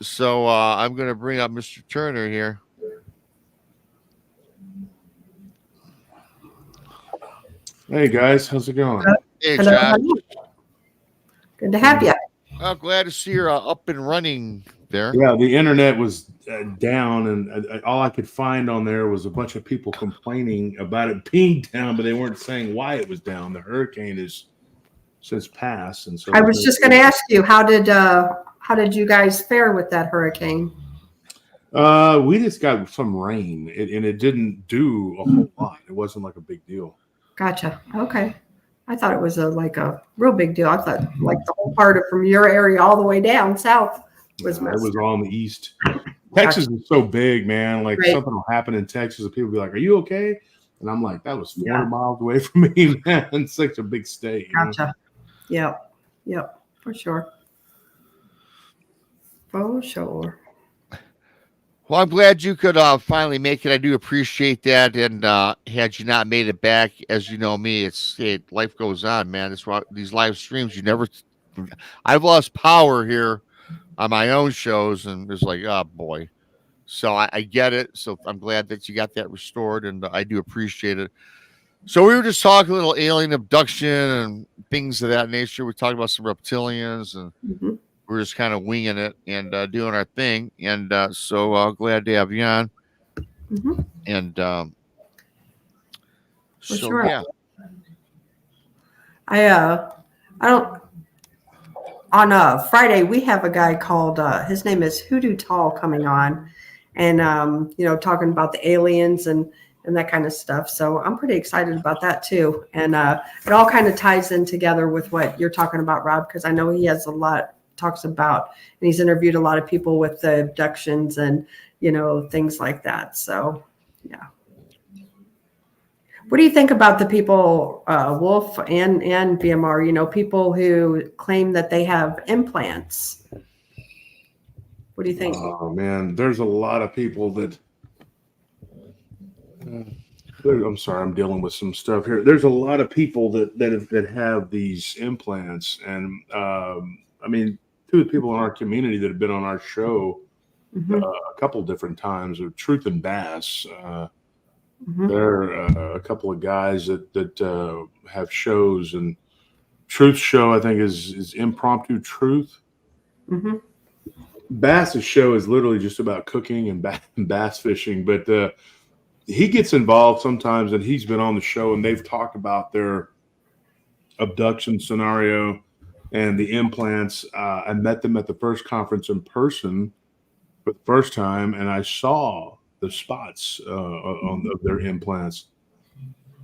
So I'm going to bring up Mr. Turner here. Hey, guys. How's it going? Hey, Hello. Josh. Good to have you. I'm glad to see you're up and running there. Yeah, the internet was down, and all I could find on there was a bunch of people complaining about it being down, but they weren't saying why it was down. The hurricane is since passed, and so I was just going to ask you, how did you guys fare with that hurricane? we just got some rain, and it didn't do a whole lot. It wasn't like a big deal. Gotcha. Okay. I thought it was like a real big deal. I thought like the whole part of from your area all the way down south was It messed was up. all in the east. Texas is so big, man. Like something will happen in Texas, and people be like, "Are you okay?" And I'm like, "That was 400 miles away from me, man. It's such a big state." Gotcha. Yep, for sure. For sure. Well, I'm glad you could finally make it. I do appreciate that. And had you not made it back, as you know me, life goes on, man. That's why these live streams, I've lost power here on my own shows, and it's like, oh boy. So I get it. So I'm glad that you got that restored, and I do appreciate it. So we were just talking a little alien abduction and things of that nature. We talked about some reptilians, and we're just kind of winging it and doing our thing. And so glad to have you on. And For so sure. yeah, I don't. On Friday, we have a guy called, his name is Hoodoo Tall coming on and, talking about the aliens and that kind of stuff. So I'm pretty excited about that too. And it all kind of ties in together with what you're talking about, Rob, because I know he has talks about, and he's interviewed a lot of people with the abductions and, things like that. So, yeah. What do you think about the people, Wolf and BMR, people who claim that they have implants? What do you think? Oh, man, there's a lot of people that I'm sorry, I'm dealing with some stuff here. There's a lot of people that have these implants. And I mean, two of the people in our community that have been on our show a couple different times are Truth and Bass. They're a couple of guys that have shows, and Truth's show, I think, is Impromptu Truth. Bass's show is literally just about cooking and bass fishing, but he gets involved sometimes, and he's been on the show, and they've talked about their abduction scenario and the implants. I met them at the first conference in person for the first time, and I saw the spots of their implants.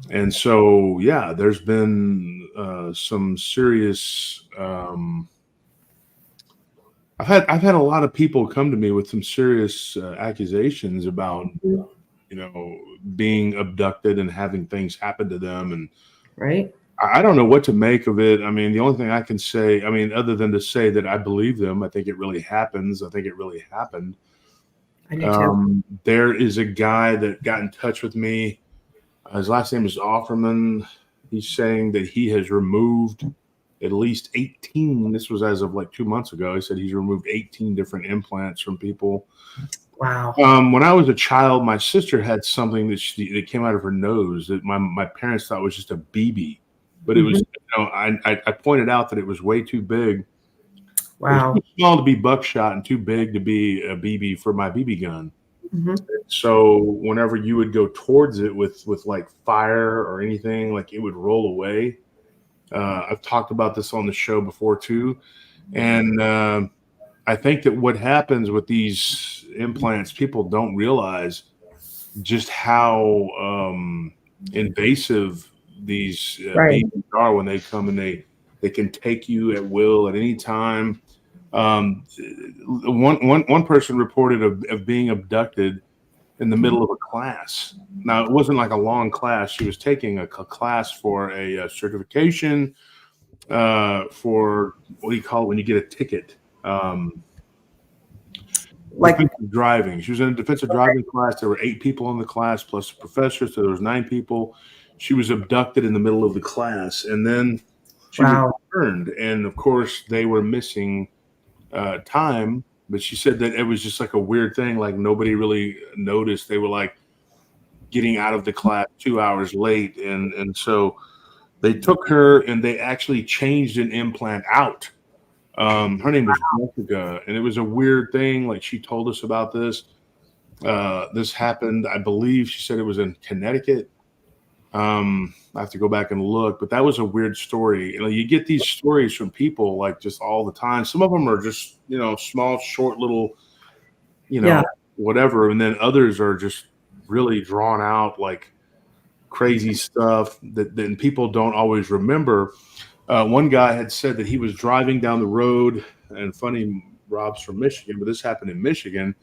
And so, yeah, there's been some serious. I've had a lot of people come to me with some serious accusations about, being abducted and having things happen to them, and right. I don't know what to make of it. I mean, the only thing I can say, other than to say that I believe them, I think it really happens. I think it really happened. I do too. There is a guy that got in touch with me. His last name is Offerman. He's saying that he has removed at least 18. This was as of like 2 months ago. He said he's removed 18 different implants from people. Wow. When I was a child, my sister had something that came out of her nose that my parents thought was just a BB, but it was. I pointed out that it was way too big. Wow. It was too small to be buckshot and too big to be a BB for my BB gun. So whenever you would go towards it with like fire or anything, like it would roll away. I've talked about this on the show before too. And I think that what happens with these implants, people don't realize just how invasive these babies are when they come, and they can take you at will at any time. One person reported of being abducted in the middle of a class. Now, it wasn't like a long class. She was taking a class for a certification for, what do you call it when you get a ticket? Like defensive driving. She was in a defensive driving class. There were 8 people in the class plus a professor, so there was 9 people. She was abducted in the middle of the class, and then she was returned. And of course, they were missing time, but she said that it was just like a weird thing. Like nobody really noticed. They were like getting out of the class 2 hours late, and so they took her and they actually changed an implant out. Her name was Jessica, and it was a weird thing. Like she told us about this. This happened, I believe she said it was in Connecticut. I have to go back and look, but that was a weird story. You get these stories from people like just all the time. Some of them are just, small, short little, whatever. And then others are just really drawn out. Like crazy stuff that then people don't always remember. One guy had said that he was driving down the road, and funny, Rob's from Michigan, but this happened in Michigan,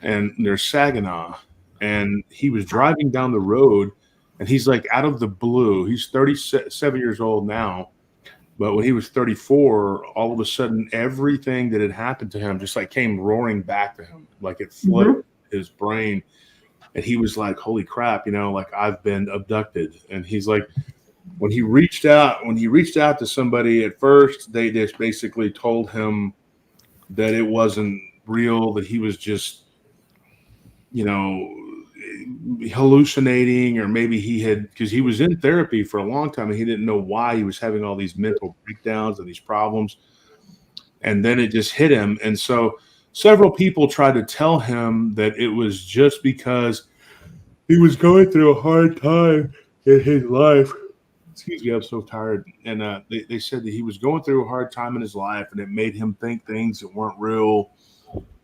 and there's Saginaw, and he was driving down the road, and he's like out of the blue. He's 37 years old now, but when he was 34, all of a sudden, everything that had happened to him just like came roaring back to him, like it flooded his brain. And he was like, holy crap, like I've been abducted. And he's like, when he reached out to somebody at first, they just basically told him that it wasn't real, that he was just, hallucinating, or maybe because he was in therapy for a long time and he didn't know why he was having all these mental breakdowns and these problems. And then it just hit him. And so several people tried to tell him that it was just because he was going through a hard time in his life. Excuse me, I'm so tired. And they said that he was going through a hard time in his life, and it made him think things that weren't real,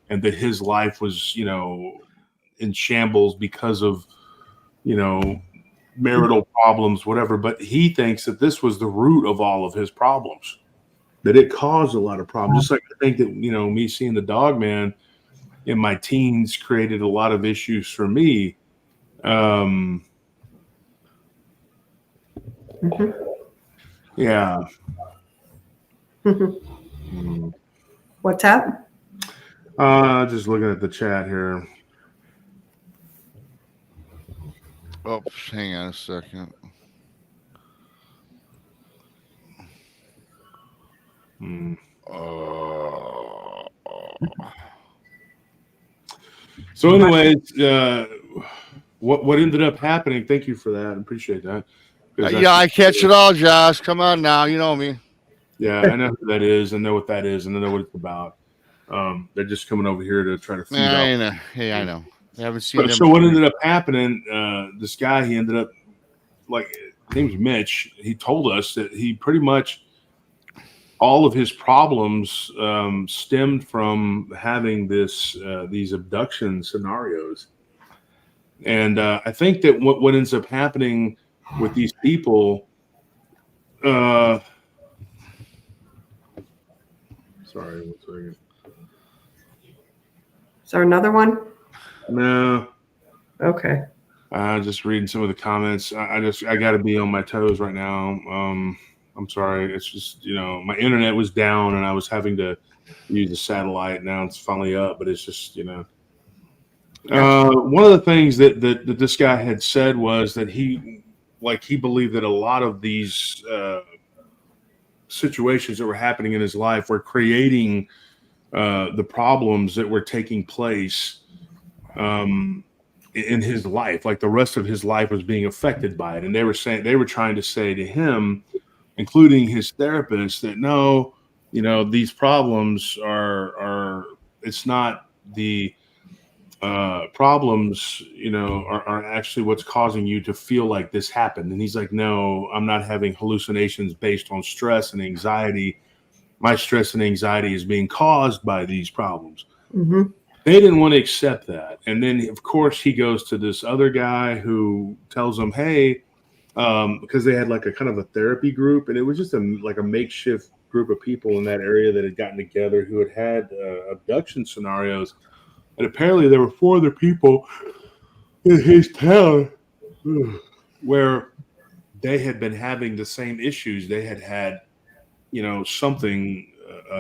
and that his life was, in shambles because of, marital problems, whatever. But he thinks that this was the root of all of his problems, that it caused a lot of problems. Just like I think that, me seeing the dog man in my teens created a lot of issues for me. Yeah. What's up? Just looking at the chat here. Oh, hang on a second. So anyways, what ended up happening, thank you for that. I appreciate that. I catch it all, Josh. Come on now. You know me. Yeah, I know who that is. I know what that is, and I know what it's about. They're just coming over here to try to feed off. I know. Hey, I know. I haven't seen them. So what ended up happening, this guy, he ended up, his name's Mitch. He told us that he pretty much, all of his problems stemmed from having these abduction scenarios. And I think that what ends up happening with these people, sorry, 1 second. Is there another one? No. Okay. Just reading some of the comments. I got to be on my toes right now. I'm sorry. It's just, my internet was down and I was having to use the satellite. Now it's finally up, but it's just, one of the things that this guy had said was that he believed that a lot of these situations that were happening in his life were creating the problems that were taking place in his life. Like the rest of his life was being affected by it. And they were trying to say to him, including his therapist, that no, these problems are it's not the problems, are actually what's causing you to feel like this happened. And he's like, no, I'm not having hallucinations based on stress and anxiety. My stress and anxiety is being caused by these problems. Mm-hmm. They didn't want to accept that. And then, of course, he goes to this other guy who tells him, hey, because they had like a kind of a therapy group, and it was just a makeshift group of people in that area that had gotten together who had abduction scenarios. And apparently there were 4 other people in his town where they had been having the same issues. They had something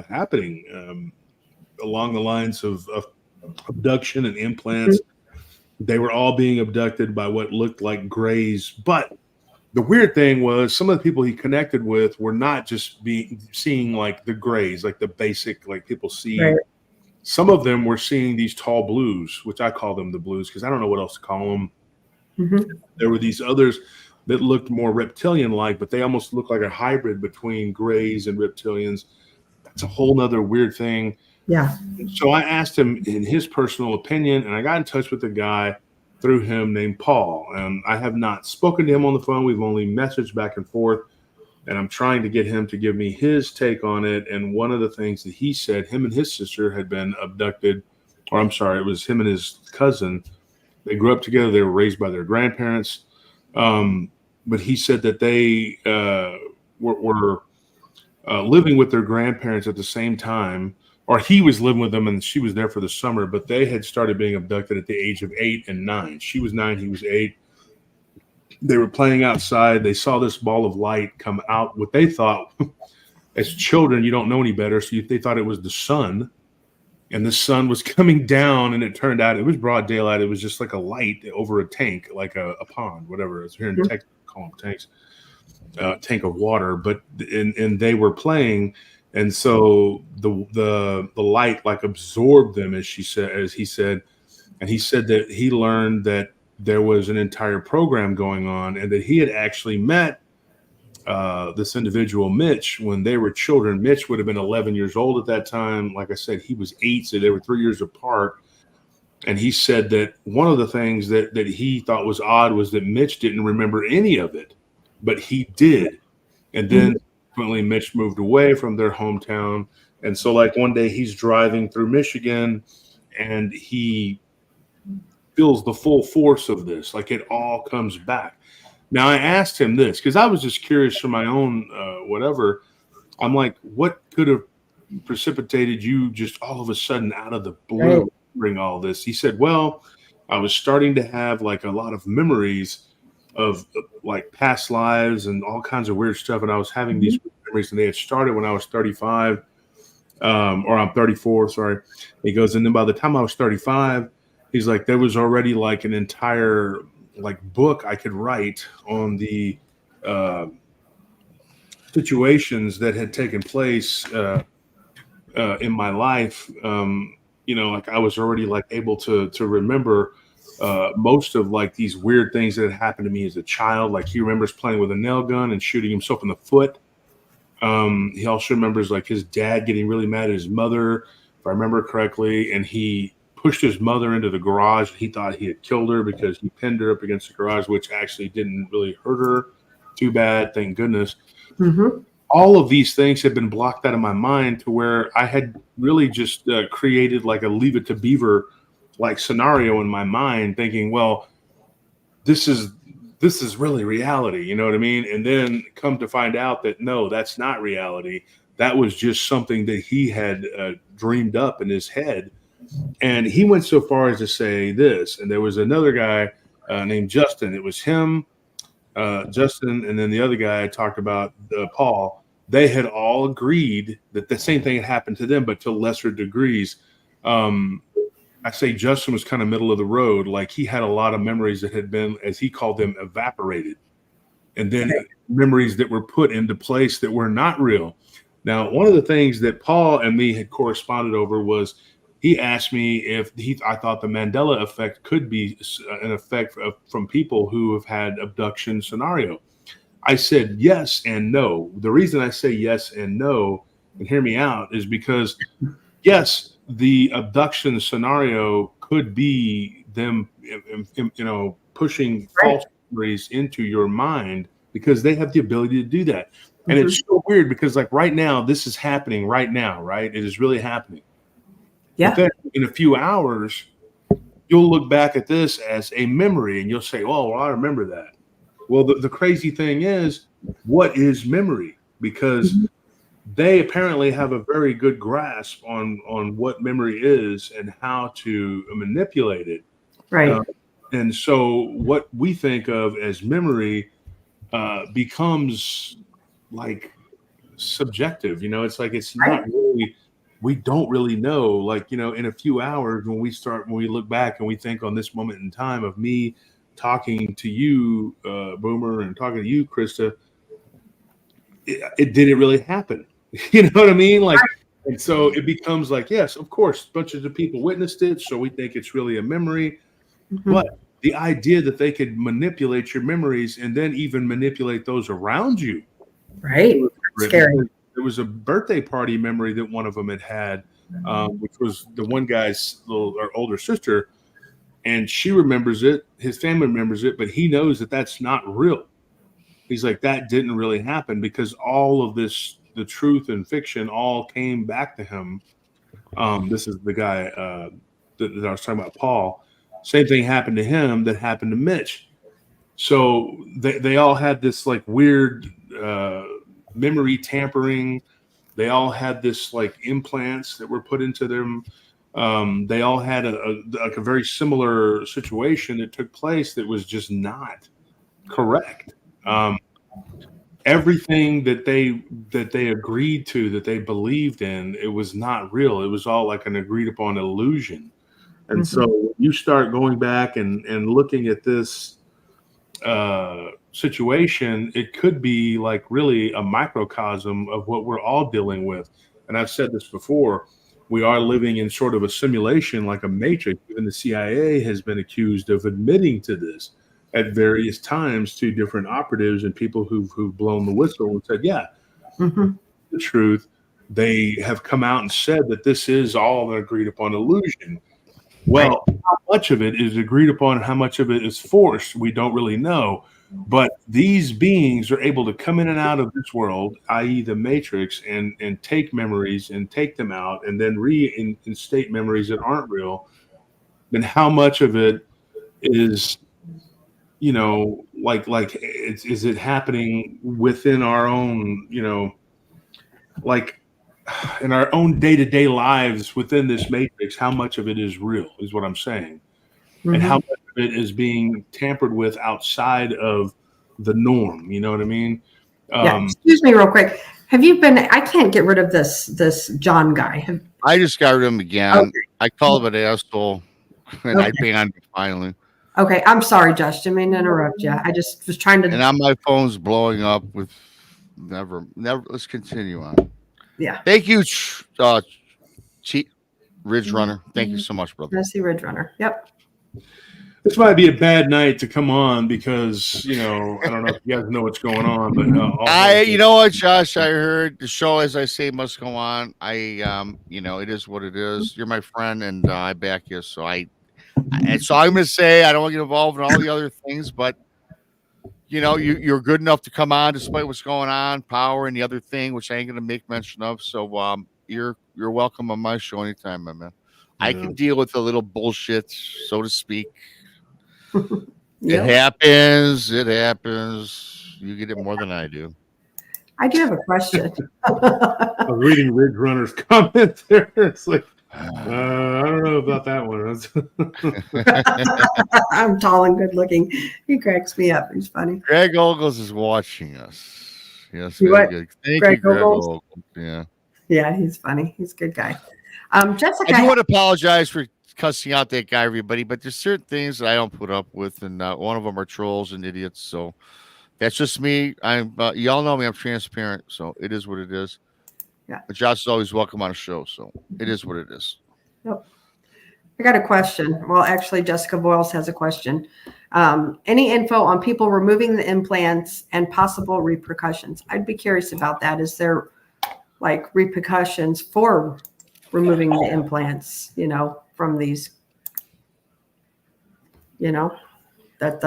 happening along the lines of abduction and implants. They were all being abducted by what looked like grays. But the weird thing was some of the people he connected with were not just seeing like the grays, like the basic, like people see. Right. Some of them were seeing these tall blues, which I call them the blues because I don't know what else to call them. Mm-hmm. There were these others that looked more reptilian-like, but they almost looked like a hybrid between grays and reptilians. That's a whole nother weird thing. Yeah. So I asked him in his personal opinion, and I got in touch with a guy through him named Paul. And I have not spoken to him on the phone. We've only messaged back and forth, and I'm trying to get him to give me his take on it. And one of the things that he said, him and his sister had been abducted, or I'm sorry, it was him and his cousin. They grew up together. They were raised by their grandparents. But he said that they were living with their grandparents at the same time, or he was living with them and she was there for the summer, but they had started being abducted at the age of 8 and 9. She was 9, he was 8. They were playing outside. They saw this ball of light come out, what they thought, as children, you don't know any better, so they thought it was the sun. And the sun was coming down, and it turned out it was broad daylight. It was just like a light over a tank, like a pond, whatever. It's here in Texas, call them tanks, tank of water. But and they were playing, and so the light like absorbed them, as he said, and he said that he learned that there was an entire program going on, and that he had actually met this individual, Mitch, when they were children. Mitch would have been 11 years old at that time. Like I said, he was 8, so they were 3 years apart. And he said that one of the things that he thought was odd was that Mitch didn't remember any of it, but he did. And then ultimately Mitch moved away from their hometown. And so like one day he's driving through Michigan and he feels the full force of this, like it all comes back. Now, I asked him this because I was just curious for my own whatever. I'm like, what could have precipitated you just all of a sudden out of the blue bring all this? He said, well, I was starting to have like a lot of memories of like past lives and all kinds of weird stuff. And I was having these memories, and they had started when I was 35 or I'm 34, sorry. He goes, and then by the time I was 35, he's like, there was already like an entire like book I could write on the situations that had taken place in my life. Like I was already like able to remember most of like these weird things that had happened to me as a child. Like he remembers playing with a nail gun and shooting himself in the foot. He also remembers like his dad getting really mad at his mother, if I remember correctly, and he pushed his mother into the garage. He thought he had killed her because he pinned her up against the garage, which actually didn't really hurt her too bad, thank goodness. All of these things had been blocked out of my mind to where I had really just created like a Leave It to Beaver like scenario in my mind, thinking, well, this is really reality, you know what I mean? And then come to find out that no, that's not reality. That was just something that he had dreamed up in his head. And he went so far as to say this, and there was another guy named Justin. It was him, Justin, and then the other guy I talked about, Paul. They had all agreed that the same thing had happened to them, but to lesser degrees. I say Justin was kind of middle of the road. Like he had a lot of memories that had been, as he called them, evaporated. And then memories that were put into place that were not real. Now, one of the things that Paul and me had corresponded over was he asked me if I thought the Mandela effect could be an effect from people who have had abduction scenario. I said yes and no. The reason I say yes and no, and hear me out, is because yes, the abduction scenario could be them, pushing false memories into your mind because they have the ability to do that. And it's so weird because like right now, this is happening right now, right? It is really happening. Yeah. But then in a few hours, you'll look back at this as a memory and you'll say, oh, well, I remember that. Well, the crazy thing is, what is memory? Because they apparently have a very good grasp on what memory is and how to manipulate it. Right. And so what we think of as memory becomes like subjective. It's like it's not really, we don't really know. Like, in a few hours when we look back and we think on this moment in time of me talking to you, Boomer, and talking to you, Krista, it didn't really happen. You know what I mean? Like, and so it becomes like, yes, of course, bunches of people witnessed it, so we think it's really a memory. But the idea that they could manipulate your memories and then even manipulate those around you. Right. Scary. There was a birthday party memory that one of them had, which was the one guy's older sister. And she remembers it. His family remembers it, but he knows that that's not real. He's like, that didn't really happen because all of this, the truth and fiction all came back to him. This is the guy that I was talking about, Paul. Same thing happened to him that happened to Mitch. So they all had this like weird memory tampering. They all had this like implants that were put into them. They all had a very similar situation that took place that was just not correct. Everything that they agreed to, that they believed in, it was not real. It was all like an agreed upon illusion. And so you start going back and looking at this situation, it could be like really a microcosm of what we're all dealing with. And I've said this before, we are living in sort of a simulation, like a matrix. Even the CIA has been accused of admitting to this at various times to different operatives and people who've blown the whistle and said, yeah, the truth. They have come out and said that this is all an agreed upon illusion. Well, how much of it is agreed upon and how much of it is forced, we don't really know. But these beings are able to come in and out of this world, i.e. the matrix, and take memories and take them out and then reinstate memories that aren't real. Then how much of it is, you know, like is it happening within our own, you know, like in our own day-to-day lives within this matrix? How much of it is real is what I'm saying. And how much of it is being tampered with outside of the norm. You know what I mean? Yeah. Excuse me real quick. Have you been, I can't get rid of this John guy. I just got rid of him again. Okay. I called him an asshole and I banned him finally. Okay. I'm sorry, Josh. Didn't mean to interrupt you. I just was trying to. And now my phone's blowing up with never. Let's continue on. Yeah. Thank you, Ridge Runner. Thank you so much, brother. Messy Ridge Runner. Yep. This might be a bad night to come on because, you know, I don't know if you guys know what's going on, but you know what, Josh, I heard the show, as I say, must go on. You know, it is what it is. You're my friend and I back you. So I'm going to say, I don't want to get involved in all the other things, but you know, you're good enough to come on despite what's going on, power and the other thing, which I ain't going to make mention of. So, you're welcome on my show anytime, my man. Yeah. I can deal with a little bullshit, so to speak. It happens. You get it more than I do. I do have a question. I was reading Ridge Runner's comment there. It's like, I don't know about that one. I'm tall and good looking. He cracks me up. He's funny. Greg Ogles is watching us. Yes, very good. Thank you, Greg Ogles. Yeah. Yeah, he's funny. He's a good guy. Jessica, I do want to apologize for cussing out that guy, everybody, but there's certain things that I don't put up with, and one of them are trolls and idiots. So that's just me. I'm y'all know me. I'm transparent, so it is what it is. Yeah. But Josh is always welcome on a show, so it is what it is. Yep. I got a question. Well, actually, Jessica Boyles has a question. Any info on people removing the implants and possible repercussions? I'd be curious about that. Is there like repercussions for removing the implants, you know, from these, you know, that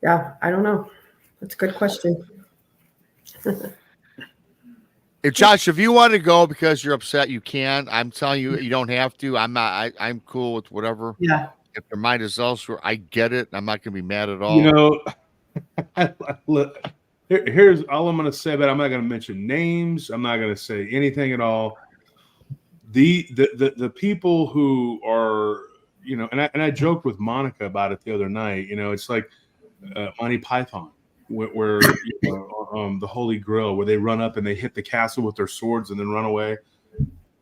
yeah, I don't know. That's a good question. If Josh, if you want to go because you're upset, you can. I'm telling you, you don't have to. I'm not. I'm cool with whatever. Yeah. If your mind is elsewhere, I get it. I'm not going to be mad at all. You know, look, here's all I'm going to say, but I'm not going to mention names. I'm not going to say anything at all. The people who are, you know, and I joked with Monica about it the other night. You know, it's like Monty Python, where you know, the Holy Grail, where they run up and they hit the castle with their swords and then run away.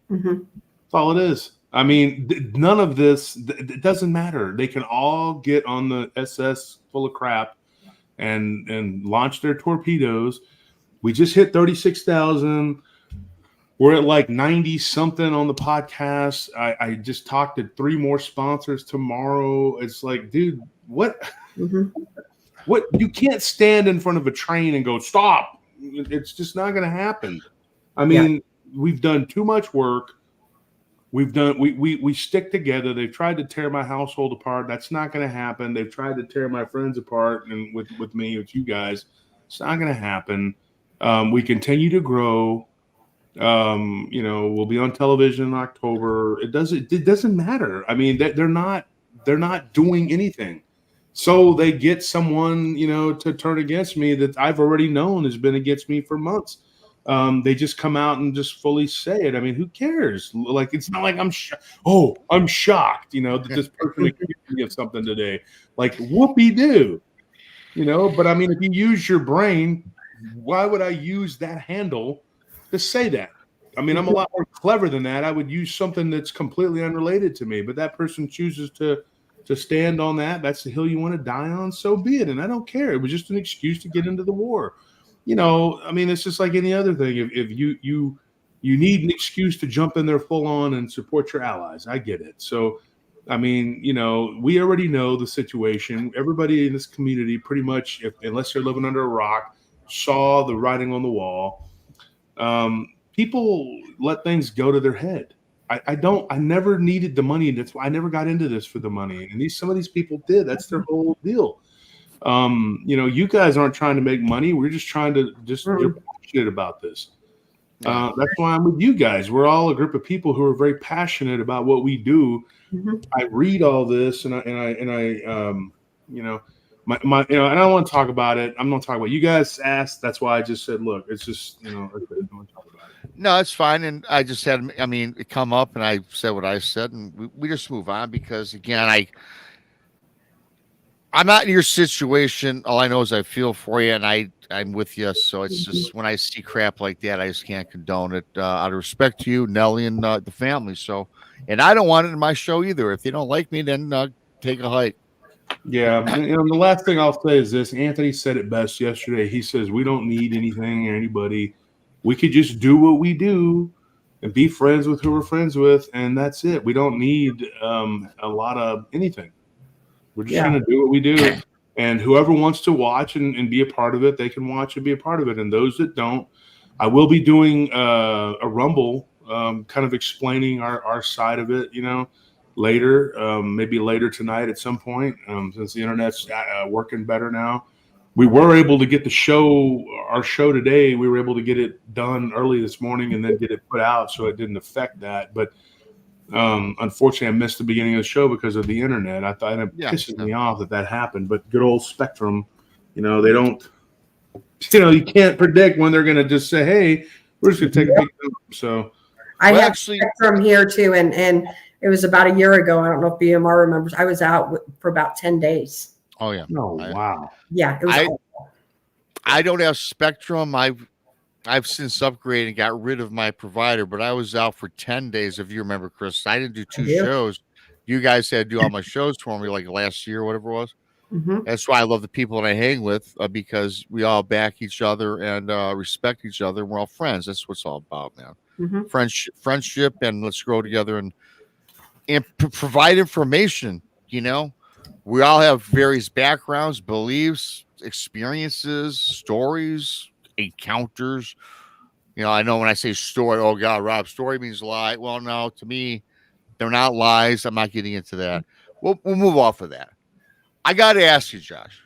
Mm-hmm. That's all it is. I mean, none of this. It doesn't matter. They can all get on the SS full of crap and launch their torpedoes. We just hit 36,000. We're at like 90 something on the podcast. I just talked to 3 more sponsors tomorrow. It's like, dude, what? Mm-hmm. What? You can't stand in front of a train and go, stop. It's just not going to happen. I mean, we've done too much work. We stick together. They've tried to tear my household apart. That's not going to happen. They've tried to tear my friends apart, and with me, with you guys, it's not going to happen. We continue to grow. You know, we'll be on television in October. It doesn't matter. I mean, they're not they're not doing anything. So they get someone, to turn against me that I've already known has been against me for months. They just come out and just fully say it. I mean, who cares? Like, it's not like I'm shocked, that this person accused me of something today. Like, whoopee-doo, But I mean, if you use your brain, why would I use that handle to say that? I mean, I'm a lot more clever than that. I would use something that's completely unrelated to me, but that person chooses to stand on that. That's the hill you want to die on. So be it. And I don't care. It was just an excuse to get into the war. I mean, it's just like any other thing. If you need an excuse to jump in there full on and support your allies, I get it. So, I mean, we already know the situation. Everybody in this community, pretty much, unless they're living under a rock, saw the writing on the wall. People let things go to their head. I never needed the money. That's why I never got into this for the money. And some of these people did. That's their whole deal. You guys aren't trying to make money. We're just trying to you're passionate about this. That's why I'm with you guys. We're all a group of people who are very passionate about what we do. I read all this and I and I don't want to talk about it. I'm not talking about it. You guys asked. That's why I just said, look, it's just, I don't want to talk about it. No, it's fine. And I just had, it come up and I said what I said, and we just move on because, again, I'm not in your situation. All I know is I feel for you, and I'm with you. So it's just when I see crap like that, I just can't condone it out of respect to you, Nelly, and the family. So, and I don't want it in my show either. If they don't like me, then take a hike. Yeah. The last thing I'll say is this. Anthony said it best yesterday. He says, we don't need anything or anybody. We could just do what we do and be friends with who we're friends with. And that's it. We don't need a lot of anything. We're just going to do what we do. And whoever wants to watch and be a part of it, they can watch and be a part of it. And those that don't, I will be doing a Rumble kind of explaining our side of it, later, maybe later tonight at some point, since the internet's working better now. We were able to get our show today. We were able to get it done early this morning and then get it put out, so it didn't affect that. But unfortunately, I missed the beginning of the show because of the internet. I thought it pisses me off that happened. But good old Spectrum, they don't, you can't predict when they're going to just say, hey, we're just going to take a big jump. So I have Spectrum here too, and it was about a year ago. I don't know if BMR remembers. I was out for about 10 days. Oh, yeah. Oh, wow. Yeah. It was I don't have Spectrum. I've since upgraded and got rid of my provider, but I was out for 10 days. If you remember, Chris, I didn't do two shows. You guys had to do all my shows for me like last year, whatever it was. That's why I love the people that I hang with because we all back each other and respect each other. We're all friends. That's what it's all about, man. Friendship, and let's grow together and provide information. We all have various backgrounds, beliefs, experiences, stories, encounters. I know when I say story, oh God, Rob, story means lie. Well, no, to me, they're not lies. I'm not getting into that. We'll move off of that. I got to ask you, Josh.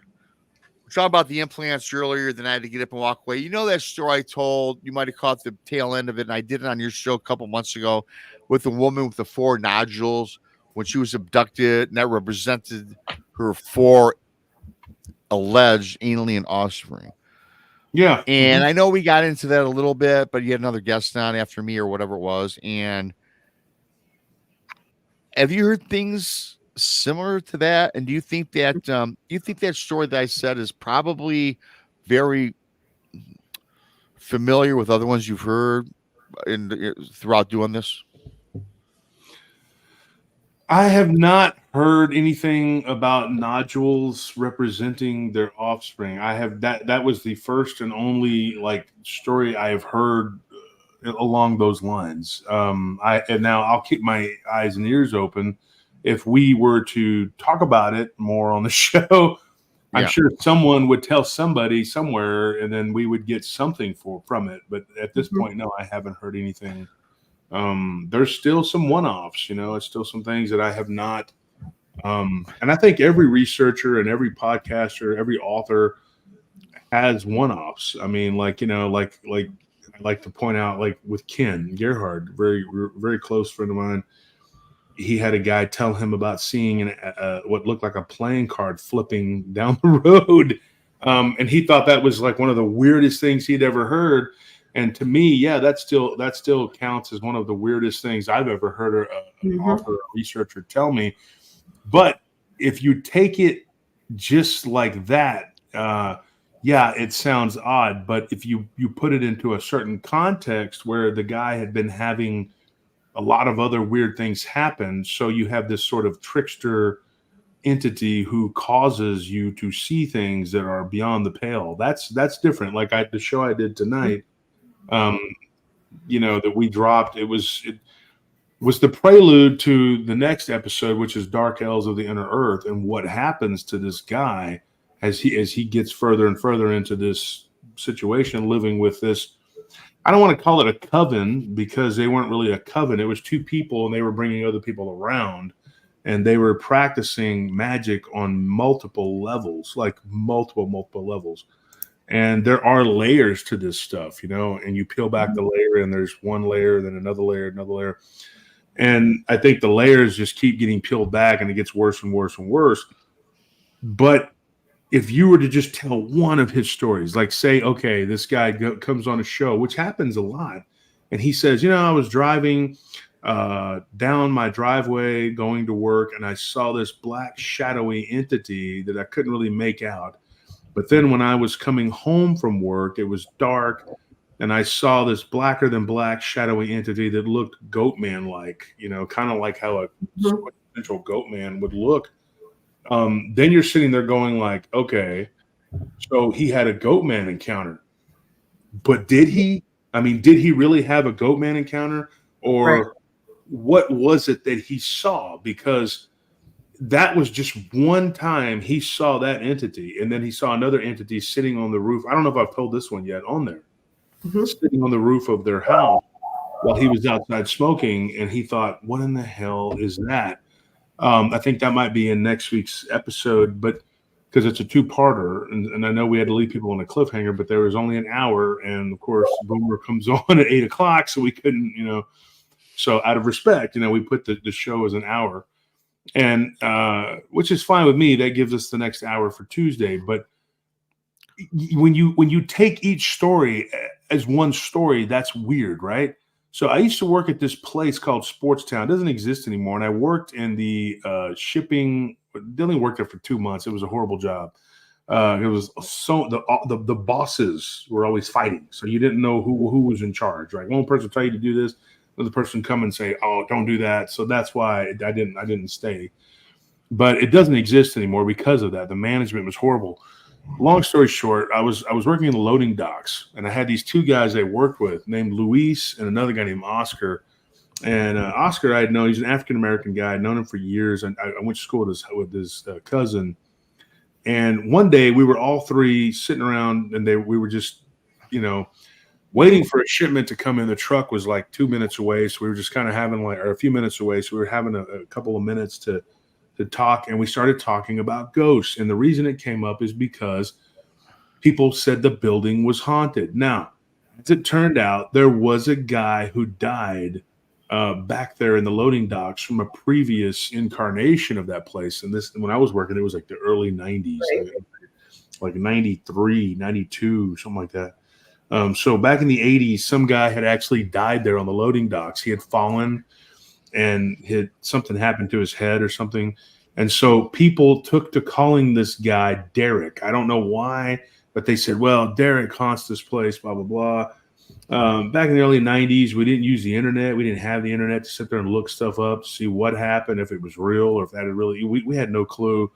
We're talking about the implants earlier, then I had to get up and walk away. You know that story I told? You might have caught the tail end of it, and I did it on your show a couple months ago with the woman with the 4 nodules when she was abducted, and that represented her 4 alleged alien offspring. Yeah. And I know we got into that a little bit, but you had another guest on after me or whatever it was. And have you heard things similar to that? And do you think that story that I said is probably very familiar with other ones you've heard throughout doing this? I have not heard anything about nodules representing their offspring. I have that was the first and only story I have heard along those lines. And now I'll keep my eyes and ears open. If we were to talk about it more on the show, I'm sure someone would tell somebody somewhere, and then we would get something from it. But at this point, no, I haven't heard anything. There's still some one-offs, it's still some things that I have not. And I think every researcher and every podcaster, every author has one-offs. I mean, like I like to point out, with Ken Gerhard, very, very close friend of mine. he had a guy tell him about seeing what looked like a playing card flipping down the road. And he thought that was like one of the weirdest things he'd ever heard. And to me, yeah, that still counts as one of the weirdest things I've ever heard an author or researcher tell me. But if you take it just like that, yeah, it sounds odd. But if you put it into a certain context where the guy had been having a lot of other weird things happen, so you have this sort of trickster entity who causes you to see things that are beyond the pale. That's different. Like the show I did tonight, that we dropped, it was the prelude to the next episode, which is Dark Elves of the Inner Earth, and what happens to this guy as he gets further and further into this situation, living with this. I don't want to call it a coven because they weren't really a coven. It was two people and they were bringing other people around, and they were practicing magic on multiple levels, like multiple levels. And there are layers to this stuff, and you peel back the layer and there's one layer, then another layer. And I think the layers just keep getting peeled back and it gets worse and worse and worse. But if you were to just tell one of his stories, like say, okay, this guy comes on a show, which happens a lot, and he says, I was driving down my driveway going to work, and I saw this black shadowy entity that I couldn't really make out. But then when I was coming home from work, it was dark, and I saw this blacker than black shadowy entity that looked Goatman-like, kind of like how a central Goatman would look. Then you're sitting there going like, okay, so he had a Goatman encounter, but did he really have a Goatman encounter, or what was it that he saw? Because that was just one time he saw that entity, and then he saw another entity sitting on the roof. I don't know if I've told this one yet on there, sitting on the roof of their house while he was outside smoking, and he thought, what in the hell is that? I think that might be in next week's episode, but because it's a two-parter, and I know we had to leave people on a cliffhanger, but there was only an hour, and of course, Boomer comes on at 8:00, so we couldn't, so out of respect, we put the show as an hour, and which is fine with me. That gives us the next hour for Tuesday. But when you take each story as one story, that's weird, right? So I used to work at this place called Sportstown. It doesn't exist anymore. And I worked in the shipping. I only worked there for 2 months. It was a horrible job. It was so the bosses were always fighting. So you didn't know who was in charge, right? One person tell you to do this, another person come and say, "Oh, don't do that." So that's why I didn't stay. But it doesn't exist anymore because of that. The management was horrible. Long story short, I was working in the loading docks, and I had these two guys I worked with named Luis and another guy named Oscar. And Oscar, I had known, he's an African-American guy. I'd known him for years. And I went to school with his cousin. And one day we were all three sitting around, and we were just, waiting for a shipment to come in. The truck was like 2 minutes away. So we were just kind of having or a few minutes away. So we were having a couple of minutes to talk, and we started talking about ghosts. And the reason it came up is because people said the building was haunted. Now, as it turned out, there was a guy who died back there in the loading docks from a previous incarnation of that place. And this, when I was working, it was like the early 90s, like 93, 92, something like that. So back in the 80s, some guy had actually died there on the loading docks. He had fallen, and something happened to his head or something. And so people took to calling this guy Derek. I don't know why, but they said, well, Derek haunts this place, blah, blah, blah. Back in the early 90s, we didn't use the internet. We didn't have the internet to sit there and look stuff up, to see what happened, if it was real or if that had really, we had no clue.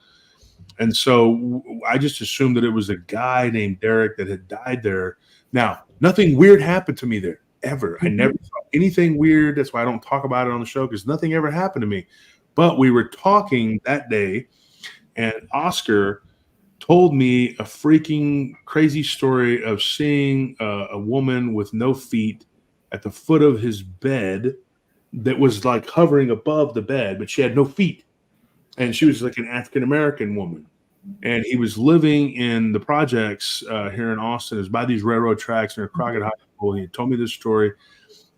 And so I just assumed that it was a guy named Derek that had died there. Now, nothing weird happened to me there. Ever. I never saw anything weird. That's why I don't talk about it on the show, because nothing ever happened to me. But we were talking that day, and Oscar told me a freaking crazy story of seeing a woman with no feet at the foot of his bed that was like hovering above the bed, but she had no feet. And she was like an African-American woman. And he was living in the projects here in Austin. It was by these railroad tracks near Crockett High School. He told me this story,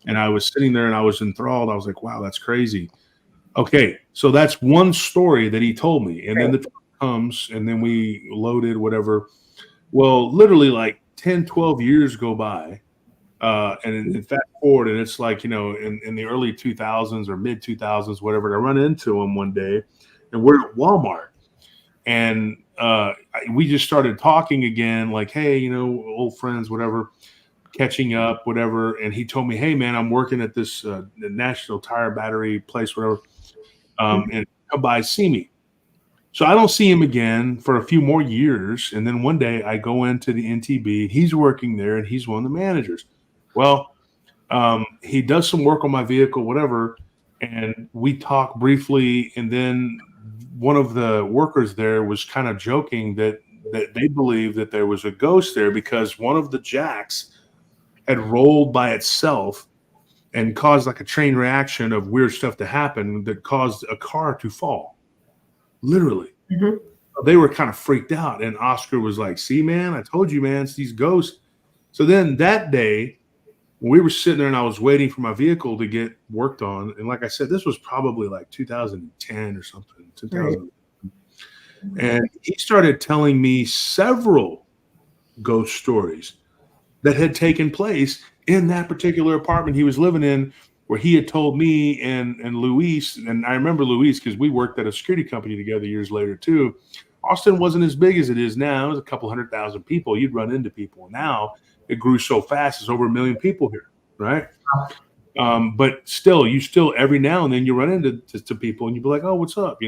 and I was sitting there and I was enthralled. I was like, wow, that's crazy. Okay, so that's one story that he told me, and then the truck comes, and then we loaded whatever. Well, literally like 10, 12 years go by, and in fast forward, and it's like, in the early 2000s or mid 2000s, whatever, and I run into him one day, and we're at Walmart, and we just started talking again, like, hey, old friends, whatever, catching up, whatever, and he told me, hey, man, I'm working at this National Tire Battery place, whatever, and come by, see me. So I don't see him again for a few more years. And then one day I go into the NTB. He's working there, and he's one of the managers. Well, he does some work on my vehicle, whatever. And we talk briefly. And then one of the workers there was kind of joking that they believe that there was a ghost there because one of the jacks had rolled by itself and caused like a chain reaction of weird stuff to happen that caused a car to fall. Literally. Mm-hmm. They were kind of freaked out. And Oscar was like, see, man, I told you, man, it's these ghosts. So then that day, we were sitting there and I was waiting for my vehicle to get worked on. And like I said, this was probably like 2010 or something. 2000. Right. And he started telling me several ghost stories that had taken place in that particular apartment he was living in, where he had told me and Luis, and I remember Luis because we worked at a security company together years later too. Austin wasn't as big as it is now. It was a couple 100,000 people. You'd run into people. Now it grew so fast. It's over 1 million people here, right? But still, every now and then you run into people and you'd be like, oh, what's up,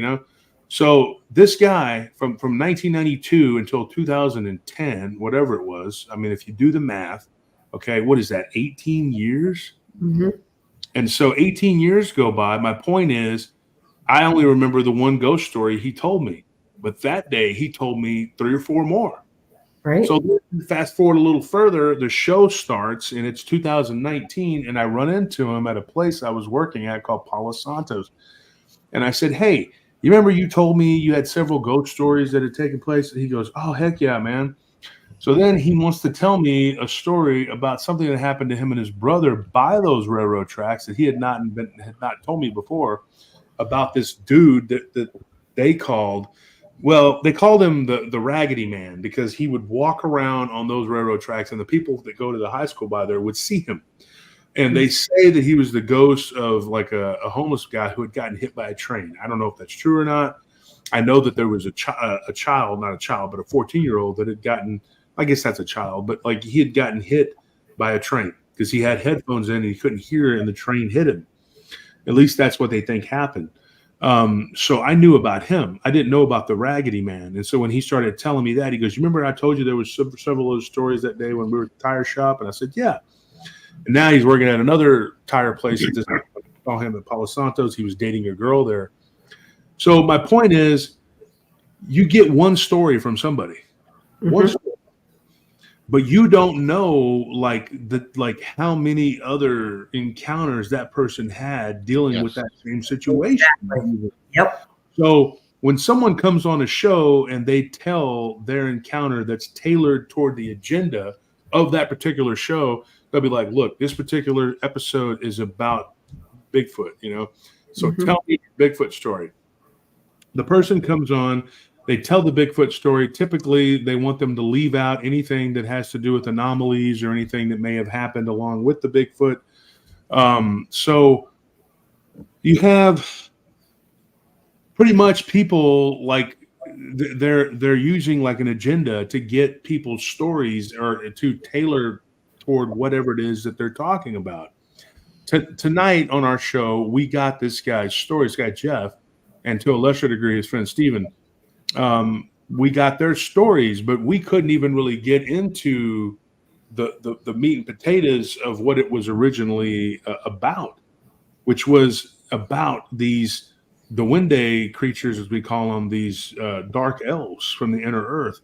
So this guy from 1992 until 2010, whatever it was, I mean, if you do the math, okay, what is that, 18 years? Mm-hmm. And so 18 years go by. My point is, I only remember the one ghost story he told me. But that day, he told me 3 or 4 more. Right. So fast forward a little further, the show starts, and it's 2019, and I run into him at a place I was working at called Palo Santos. And I said, hey, you remember you told me you had several ghost stories that had taken place? And he goes, oh, heck yeah, man. So then he wants to tell me a story about something that happened to him and his brother by those railroad tracks that he had not told me before, about this dude that they called. Well, they called him the Raggedy Man because he would walk around on those railroad tracks, and the people that go to the high school by there would see him. And they say that he was the ghost of like a homeless guy who had gotten hit by a train. I don't know if that's true or not. I know that there was a child, not a child, but a 14-year-old that had gotten, I guess that's a child, but like he had gotten hit by a train because he had headphones in and he couldn't hear, and the train hit him. At least that's what they think happened. So I knew about him. I didn't know about the Raggedy Man. And so when he started telling me that, he goes, you remember I told you there was several of those stories that day when we were at the tire shop? And I said, yeah. And now he's working at another tire place. I saw him at Palo Santos. He was dating a girl there. So my point is, you get one story from somebody. Mm-hmm. One story. But you don't know like how many other encounters that person had dealing with that same situation. Exactly. Yep. So when someone comes on a show and they tell their encounter that's tailored toward the agenda of that particular show, they'll be like, look, this particular episode is about Bigfoot, So tell me your Bigfoot story. The person comes on, they tell the Bigfoot story. Typically, they want them to leave out anything that has to do with anomalies or anything that may have happened along with the Bigfoot. So you have pretty much people like they're using like an agenda to get people's stories or to tailor toward whatever it is that they're talking about. Tonight on our show, we got this guy's story, this guy Jeff, and to a lesser degree, his friend Steven. We got their stories, but we couldn't even really get into the meat and potatoes of what it was originally about, which was about the Wende creatures, as we call them, these dark elves from the inner earth.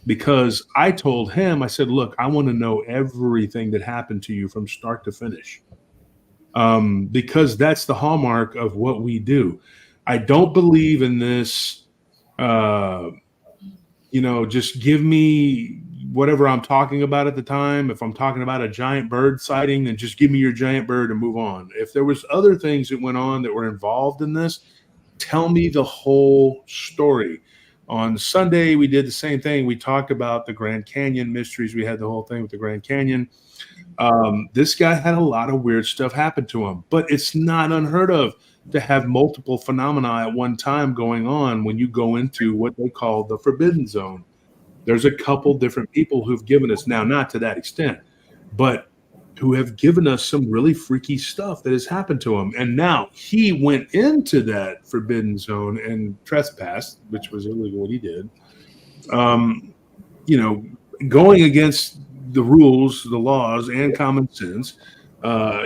Because I told him, I said, look, I want to know everything that happened to you from start to finish. Because that's the hallmark of what we do. I don't believe in this, just give me whatever I'm talking about at the time. If I'm talking about a giant bird sighting, then just give me your giant bird and move on. If there was other things that went on that were involved in this, tell me the whole story. On Sunday, we did the same thing. We talked about the Grand Canyon mysteries. We had the whole thing with the Grand Canyon. This guy had a lot of weird stuff happen to him, but it's not unheard of to have multiple phenomena at one time going on when you go into what they call the forbidden zone. There's a couple different people who've given us, now not to that extent, but who have given us some really freaky stuff that has happened to him. And now he went into that forbidden zone and trespassed, which was illegal what he did. Going against the rules, the laws, and common sense.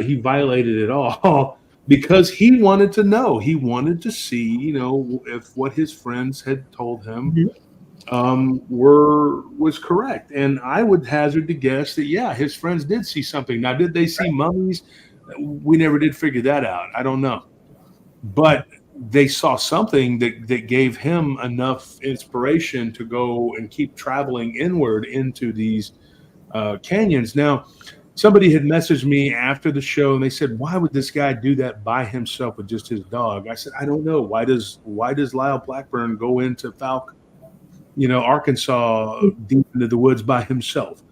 He violated it all because he wanted to know. He wanted to see, if what his friends had told him was correct. And I would hazard to guess that, yeah, his friends did see something. Now, did they see mummies? We never did figure that out. I don't know. But they saw something that gave him enough inspiration to go and keep traveling inward into these canyons. Now, somebody had messaged me after the show and they said, why would this guy do that by himself with just his dog? I said, I don't know. Why does Lyle Blackburn go into Falk, Arkansas, deep into the woods by himself?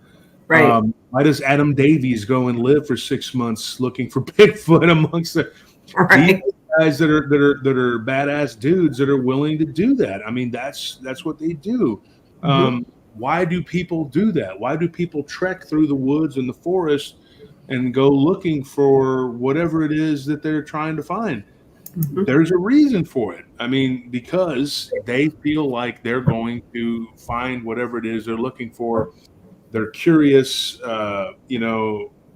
Right. Why does Adam Davies go and live for 6 months looking for Bigfoot amongst the Right. guys that are badass dudes that are willing to do that? I mean, that's what they do. Why do people do that? Why do people trek through the woods and the forest and go looking for whatever it is that they're trying to find? There's a reason for it. I mean, because they feel like they're going to find whatever it is they're looking for. They're curious,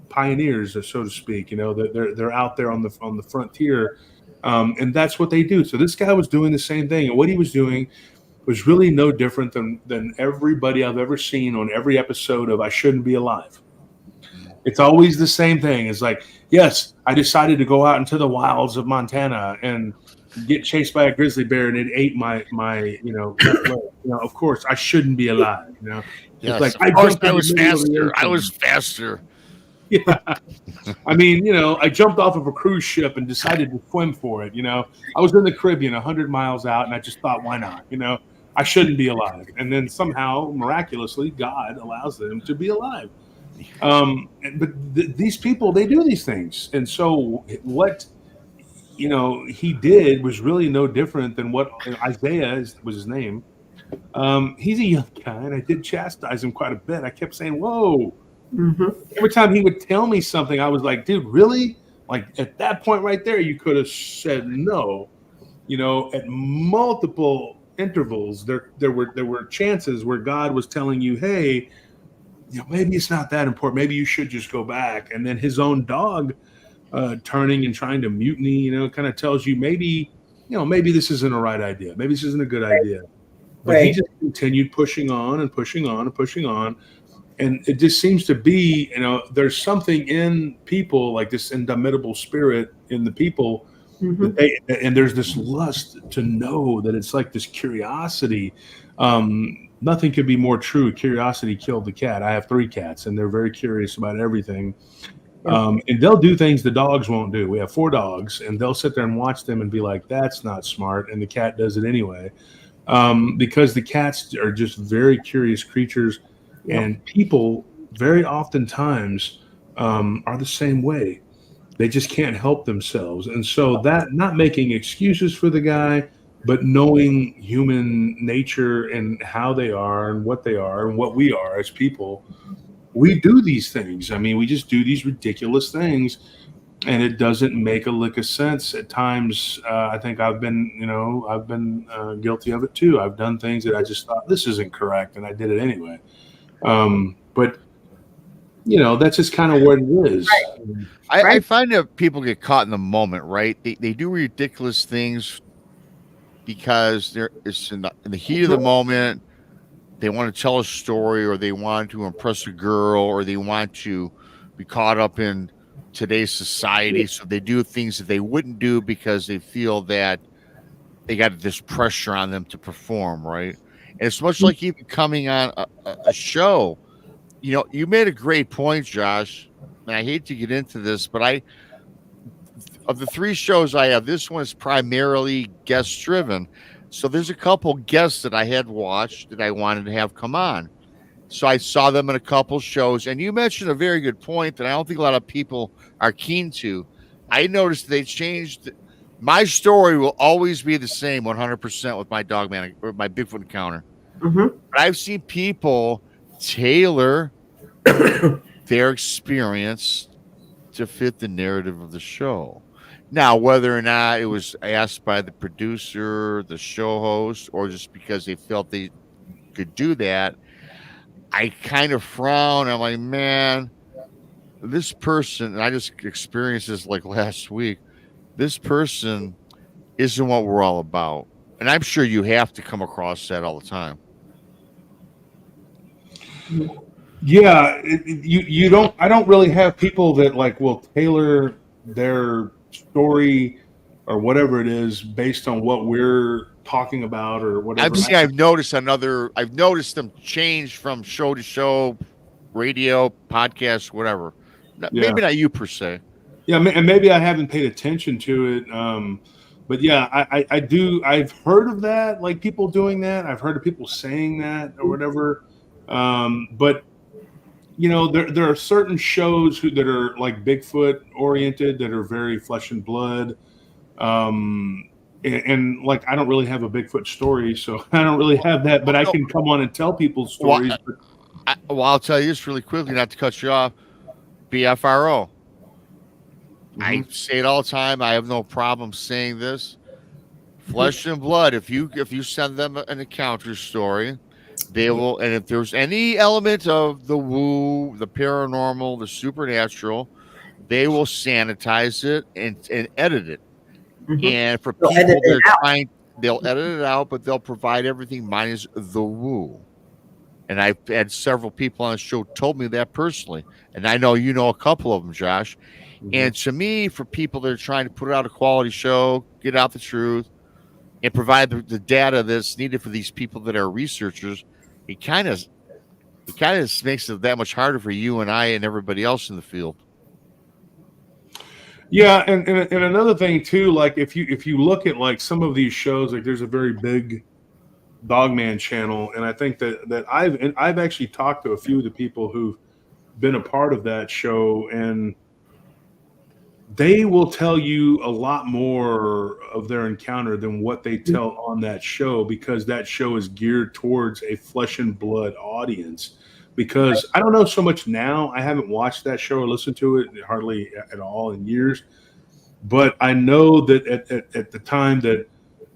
pioneers, so to speak. They're out there on the frontier, and that's what they do. So this guy was doing the same thing, and what he was doing was really no different than everybody I've ever seen on every episode of I Shouldn't Be Alive. It's always the same thing. It's like, yes, I decided to go out into the wilds of Montana and get chased by a grizzly bear and it ate my left leg. Of course, I shouldn't be alive. Yes, it's like I was faster. I was faster. Yeah. I mean, I jumped off of a cruise ship and decided to swim for it. I was in the Caribbean 100 miles out and I just thought, why not? I shouldn't be alive. And then somehow, miraculously, God allows them to be alive. But these people, they do these things. And so what, he did was really no different than what Isaiah was his name. He's a young guy, and I did chastise him quite a bit. I kept saying, whoa. Every time he would tell me something, I was like, dude, really? Like at that point right there, you could have said no. At multiple intervals, there were chances where God was telling you, hey, maybe it's not that important. Maybe you should just go back. And then his own dog turning and trying to mutiny, kind of tells you maybe this isn't a right idea. Maybe this isn't a good idea. But he just continued pushing on and pushing on and pushing on. And it just seems to be, there's something in people, like this indomitable spirit in the people, and there's this lust to know, that it's like this curiosity. Nothing could be more true. Curiosity killed the cat. I have 3 cats, and they're very curious about everything. And they'll do things the dogs won't do. We have 4 dogs, and they'll sit there and watch them and be like, that's not smart. And the cat does it anyway. Because the cats are just very curious creatures. And people very oftentimes are the same way. They just can't help themselves. And so that, not making excuses for the guy, but knowing human nature and how they are and what we are as people, we do these things. I mean, we just do these ridiculous things, and it doesn't make a lick of sense. At times, I think I've been guilty of it too. I've done things that I just thought, this isn't correct, and I did it anyway. But that's just kind of what it is. I find that people get caught in the moment, right? They do ridiculous things because it's in the heat of the moment. They want to tell a story, or they want to impress a girl, or they want to be caught up in today's society. So they do things that they wouldn't do because they feel that they got this pressure on them to perform, right? And it's much like even coming on a show. You made a great point, Josh. And I hate to get into this, but of the 3 shows I have, this one is primarily guest driven. So there's a couple guests that I had watched that I wanted to have come on. So I saw them in a couple shows. And you mentioned a very good point that I don't think a lot of people are keen to. I noticed they changed. My story will always be the same 100% with my dog man or my Bigfoot encounter. Mm-hmm. But I've seen people tailor their experience to fit the narrative of the show. Now, whether or not it was asked by the producer, the show host, or just because they felt they could do that, I kind of frown. I'm like, man, this person, and I just experienced this like last week, this person isn't what we're all about. And I'm sure you have to come across that all the time. Yeah, you don't. I don't really have people that like will tailor their story or whatever it is based on what we're talking about or whatever. I've noticed them change from show to show, radio, podcast, whatever. Maybe not you per se. Yeah, and maybe I haven't paid attention to it. But yeah, I do. I've heard of that, like people doing that. I've heard of people saying that or whatever. But there are certain shows that are like Bigfoot oriented that are very flesh and blood. And like I don't really have a Bigfoot story, so I don't really have that. But I can come on and tell people stories. I'll tell you this really quickly, not to cut you off. BFRO. Mm-hmm. I say it all the time. I have no problem saying this. Flesh and blood. If you send them an encounter story, they will. And if there's any element of the woo, the paranormal, the supernatural, they will sanitize it and edit it. Mm-hmm. And for people they'll edit it out, but they'll provide everything minus the woo. And I've had several people on the show told me that personally. And I know you know a couple of them, Josh. Mm-hmm. And to me, for people that are trying to put out a quality show, get out the truth, and provide the data that's needed for these people that are researchers, it kind of makes it that much harder for you and I and everybody else in the field. Yeah, and another thing too, like if you look at like some of these shows, like there's a very big Dogman channel, and I think that I've actually talked to a few of the people who've been a part of that show, and they will tell you a lot more of their encounter than what they tell on that show, because that show is geared towards a flesh and blood audience. Because I don't know so much now. I haven't watched that show or listened to it hardly at all in years. But I know that at the time that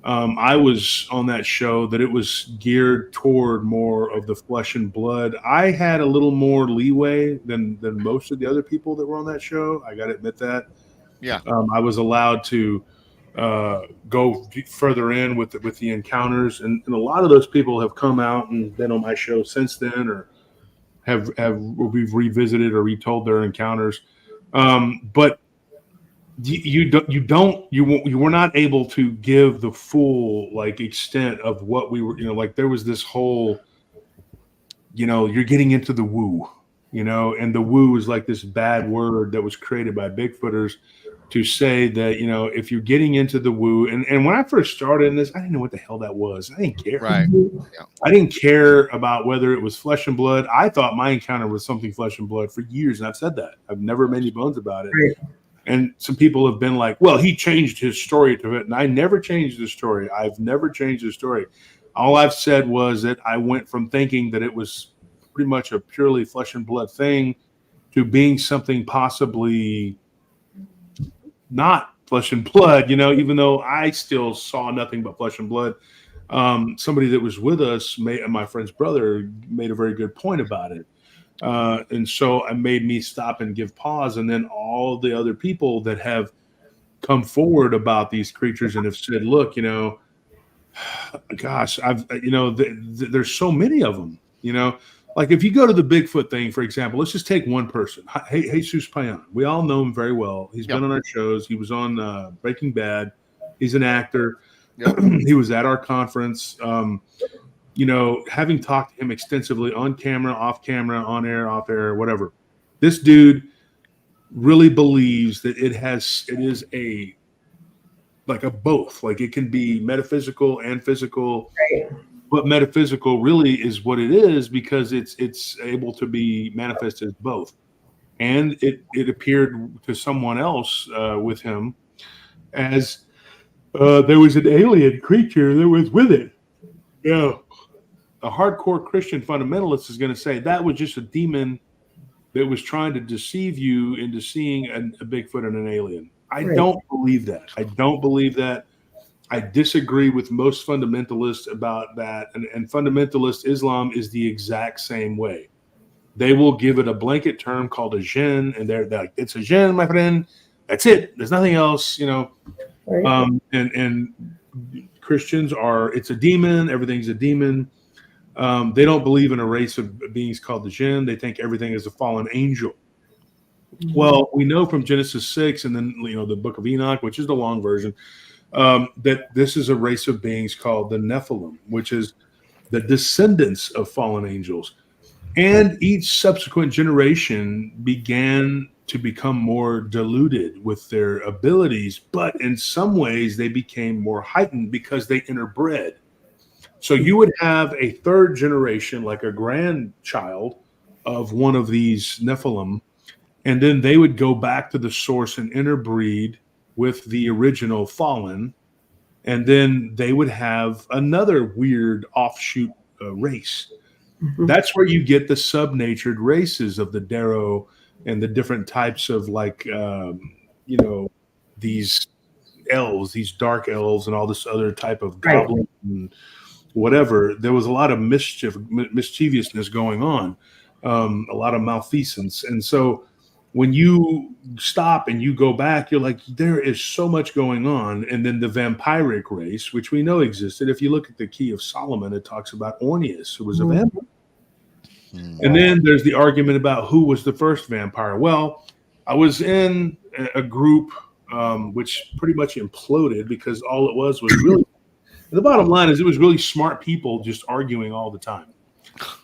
I was on that show, that it was geared toward more of the flesh and blood. I had a little more leeway than most of the other people that were on that show. I got to admit that. Yeah. I was allowed to go further in with the encounters, and a lot of those people have come out and been on my show since then, or we've revisited or retold their encounters. But you were not able to give the full like extent of what we were, like there was this whole, you're getting into the woo, and the woo is like this bad word that was created by Bigfooters to say that, if you're getting into the woo, and when I first started in this, I didn't know what the hell that was. I didn't care. Right. Yeah. I didn't care about whether it was flesh and blood. I thought my encounter was something flesh and blood for years, and I've said that. I've never made any bones about it. Right. And some people have been like, well, he changed his story to it. And I never changed the story. I've never changed the story. All I've said was that I went from thinking that it was pretty much a purely flesh and blood thing to being something possibly not flesh and blood, even though I still saw nothing but flesh and blood. Somebody that was with us, my friend's brother, made a very good point about it. And so it made me stop and give pause. And then all the other people that have come forward about these creatures and have said, look, gosh, there's so many of them, like if you go to the Bigfoot thing, for example, let's just take one person. Jesus Payan. We all know him very well. He's been on our shows. He was on Breaking Bad. He's an actor. Yep. He was at our conference. having talked to him extensively on camera, off camera, on air, off air, whatever, this dude really believes that it is a both. Like, it can be metaphysical and physical, Right. but metaphysical really is what it is because it's able to be manifested as both. And it appeared to someone else with him as there was an alien creature that was with it. Yeah. A hardcore Christian fundamentalist is going to say that was just a demon that was trying to deceive you into seeing a Bigfoot and an alien. I don't believe that. I don't believe that. I disagree with most fundamentalists about that. And fundamentalist Islam is the exact same way. They will give it a blanket term called a jinn, and they're like, it's a jinn, my friend. That's it. There's nothing else, Right. And Christians it's a demon. Everything's a demon. They don't believe in a race of beings called the jinn. They think everything is a fallen angel. Well, we know from Genesis 6 and then, the book of Enoch, which is the long version, that this is a race of beings called the Nephilim, which is the descendants of fallen angels. And each subsequent generation began to become more diluted with their abilities, but in some ways they became more heightened because they interbred. So you would have a third generation, like a grandchild of one of these Nephilim, and then they would go back to the source and interbreed with the original fallen, and then they would have another weird offshoot race. Mhm. That's where you get the subnatured races of the Darrow and the different types of these elves, these dark elves, and all this other type of goblin and whatever. There was a lot of mischievousness going on, a lot of malfeasance. And so when you stop and you go back, you're like, there is so much going on. And then the vampiric race, which we know existed. If you look at the Key of Solomon, it talks about Ornius, who was a vampire. And then there's the argument about who was the first vampire. Well, I was in a group which pretty much imploded because all it was really, the bottom line is it was really smart people just arguing all the time.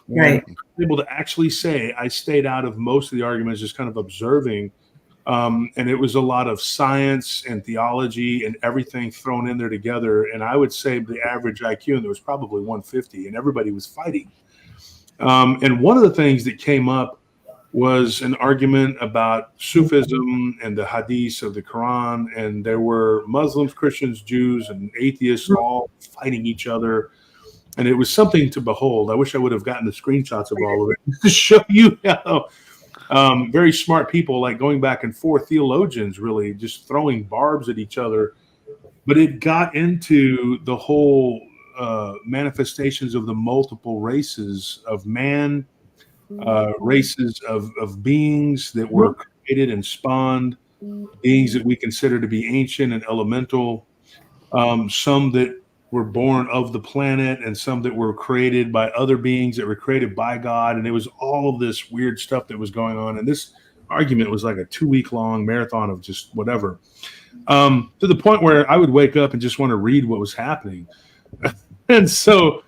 Right. And I was able to actually say I stayed out of most of the arguments, just kind of observing. And it was a lot of science and theology and everything thrown in there together. And I would say the average IQ, and there was probably 150, and everybody was fighting. And one of the things that came up was an argument about Sufism and the hadiths of the Quran. And there were Muslims, Christians, Jews, and atheists all fighting each other. And it was something to behold. I wish I would have gotten the screenshots of all of it to show you how very smart people, like going back and forth, theologians really just throwing barbs at each other. But it got into the whole manifestations of the multiple races of man, races of beings that were created and spawned, beings that we consider to be ancient and elemental, some that were born of the planet and some that were created by other beings that were created by God. And it was all of this weird stuff that was going on. And this argument was like a 2-week long marathon of just whatever, to the point where I would wake up and just want to read what was happening. And so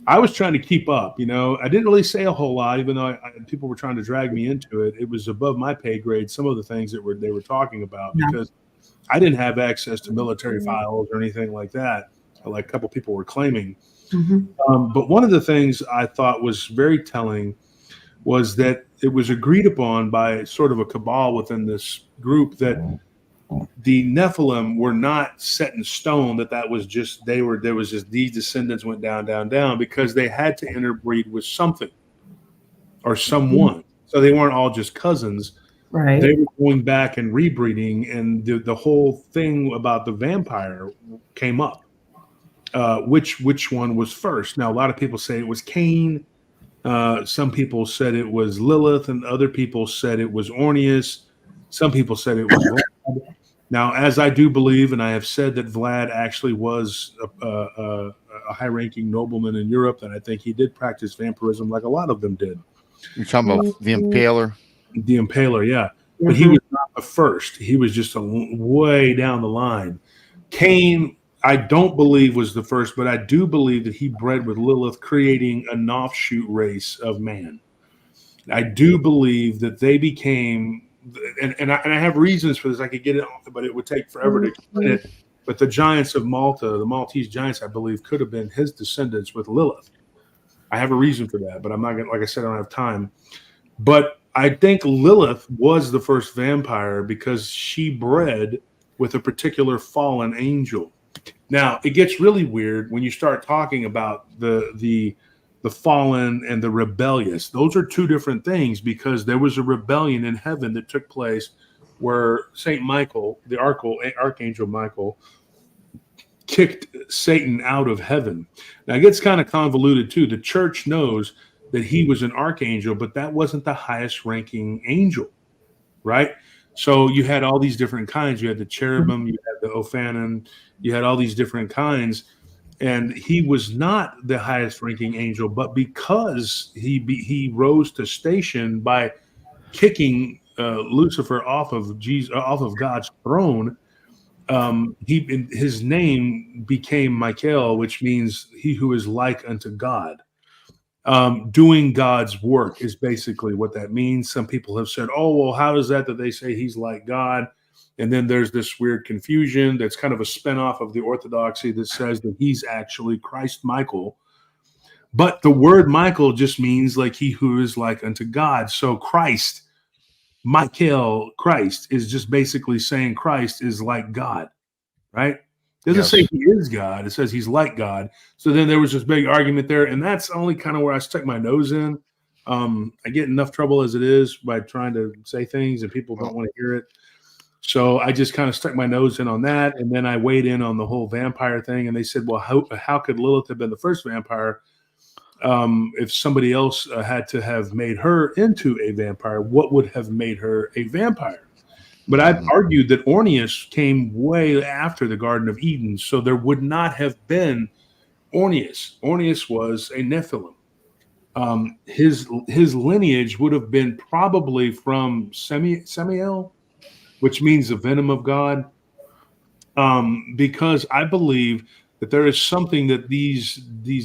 I was trying to keep up, I didn't really say a whole lot, even though people were trying to drag me into it. It was above my pay grade, some of the things that they were talking about, because I didn't have access to military files or anything like that, like a couple people were claiming. But one of the things I thought was very telling was that it was agreed upon by sort of a cabal within this group that the Nephilim were not set in stone, that was just, there was just these descendants went down, because they had to interbreed with something or someone. So they weren't all just cousins. Right. They were going back and rebreeding, and the whole thing about the vampire came up. Which one was first? Now, a lot of people say it was Cain. Some people said it was Lilith, and other people said it was Ornius. Some people said it was Vlad. Now, as I do believe, and I have said that Vlad actually was a high-ranking nobleman in Europe, and I think he did practice vampirism like a lot of them did. You're talking about the Impaler? The Impaler, yeah. But he was not the first. He was just way down the line. Cain, I don't believe was the first, but I do believe that he bred with Lilith, creating an offshoot race of man. I do believe that they became, and I have reasons for this. I could get it, but it would take forever to explain it. But the giants of Malta, the Maltese giants, I believe, could have been his descendants with Lilith. I have a reason for that, but I'm not going to, like I said, I don't have time. But I think Lilith was the first vampire because she bred with a particular fallen angel. Now, it gets really weird when you start talking about the fallen and the rebellious. Those are two different things, because there was a rebellion in heaven that took place where Saint Michael, the Archangel Michael, kicked Satan out of heaven. Now, it gets kind of convoluted too. The church knows that he was an archangel, but that wasn't the highest ranking angel, right? So you had all these different kinds. You had the cherubim, you had the Ophanon, you had all these different kinds. And he was not the highest ranking angel, but because he rose to station by kicking Lucifer off of God's throne, his name became Michael, which means he who is like unto God. Doing God's work is basically what that means. Some people have said, oh, well, how is that they say he's like God? And then there's this weird confusion that's kind of a spinoff of the orthodoxy that says that he's actually Christ Michael. But the word Michael just means like he who is like unto God. So Christ, Michael, Christ is just basically saying Christ is like God, right? It doesn't say he is God. It says he's like God. So then there was this big argument there. And that's only kind of where I stuck my nose in. I get enough trouble as it is by trying to say things and people don't want to hear it. So I just kind of stuck my nose in on that. And then I weighed in on the whole vampire thing. And they said, well, how could Lilith have been the first vampire? If somebody else had to have made her into a vampire, what would have made her a vampire? But I've argued that Ornius came way after the Garden of Eden, so there would not have been Ornius. Ornius was a Nephilim. His lineage would have been probably from Semiel, which means the venom of God, because I believe that there is something that these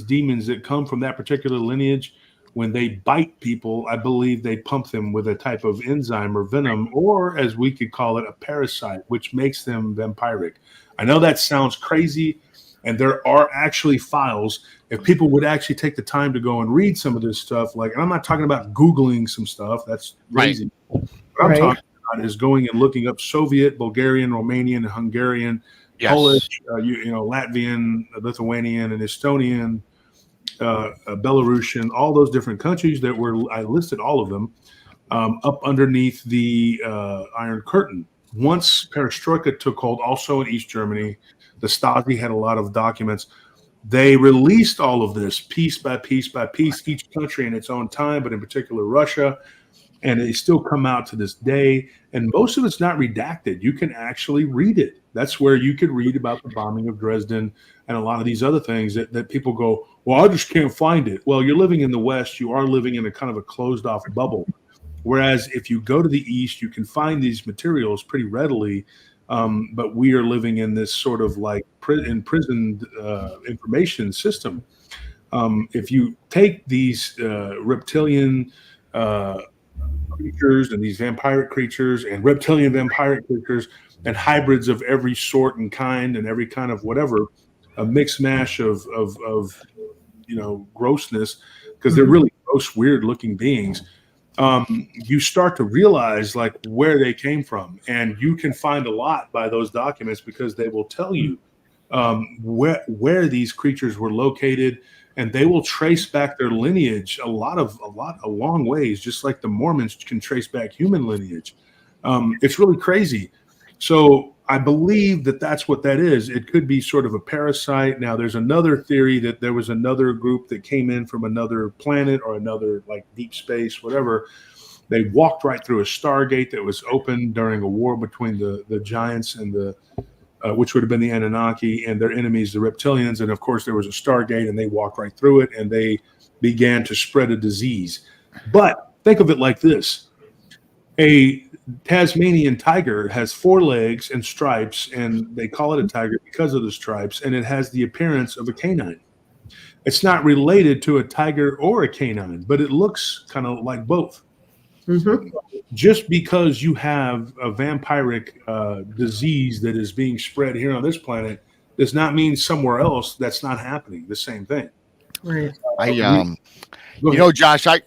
demons that come from that particular lineage, when they bite people, I believe they pump them with a type of enzyme or venom, or as we could call it, a parasite, which makes them vampiric. I know that sounds crazy, and there are actually files. If people would actually take the time to go and read some of this stuff, like, and I'm not talking about Googling some stuff, that's crazy. Right. What I'm talking about is going and looking up Soviet, Bulgarian, Romanian, Hungarian, Polish, Latvian, Lithuanian, and Estonian, Belarusian, all those different countries that I listed all of them up underneath the Iron Curtain. Once Perestroika took hold, also in East Germany, the Stasi had a lot of documents. They released all of this piece by piece by piece, each country in its own time, but in particular Russia. And they still come out to this day. And most of it's not redacted. You can actually read it. That's where you could read about the bombing of Dresden and a lot of these other things that people go, well, I just can't find it. Well, you're living in the West. You are living in a kind of a closed off bubble. Whereas if you go to the East, you can find these materials pretty readily. But we are living in this sort of like imprisoned information system. If you take these reptilian creatures and these vampiric creatures and reptilian vampiric creatures and hybrids of every sort and kind and every kind of whatever, a mixed mash of grossness, because they're really gross, weird looking beings. You start to realize like where they came from, and you can find a lot by those documents because they will tell you where these creatures were located, and they will trace back their lineage a long ways, just like the Mormons can trace back human lineage. It's really crazy. So I believe that that's what that is. It could be sort of a parasite. Now, there's another theory that there was another group that came in from another planet or another like deep space, whatever. They walked right through a Stargate that was open during a war between the giants and which would have been the Anunnaki and their enemies, the reptilians. And of course, there was a Stargate, and they walked right through it, and they began to spread a disease. But think of it like this. A Tasmanian tiger has 4 legs and stripes, and they call it a tiger because of the stripes, and it has the appearance of a canine. It's not related to a tiger or a canine, but it looks kind of like both. Mm-hmm. Just because you have a vampiric disease that is being spread here on this planet does not mean somewhere else that's not happening. The same thing. Right. Josh, I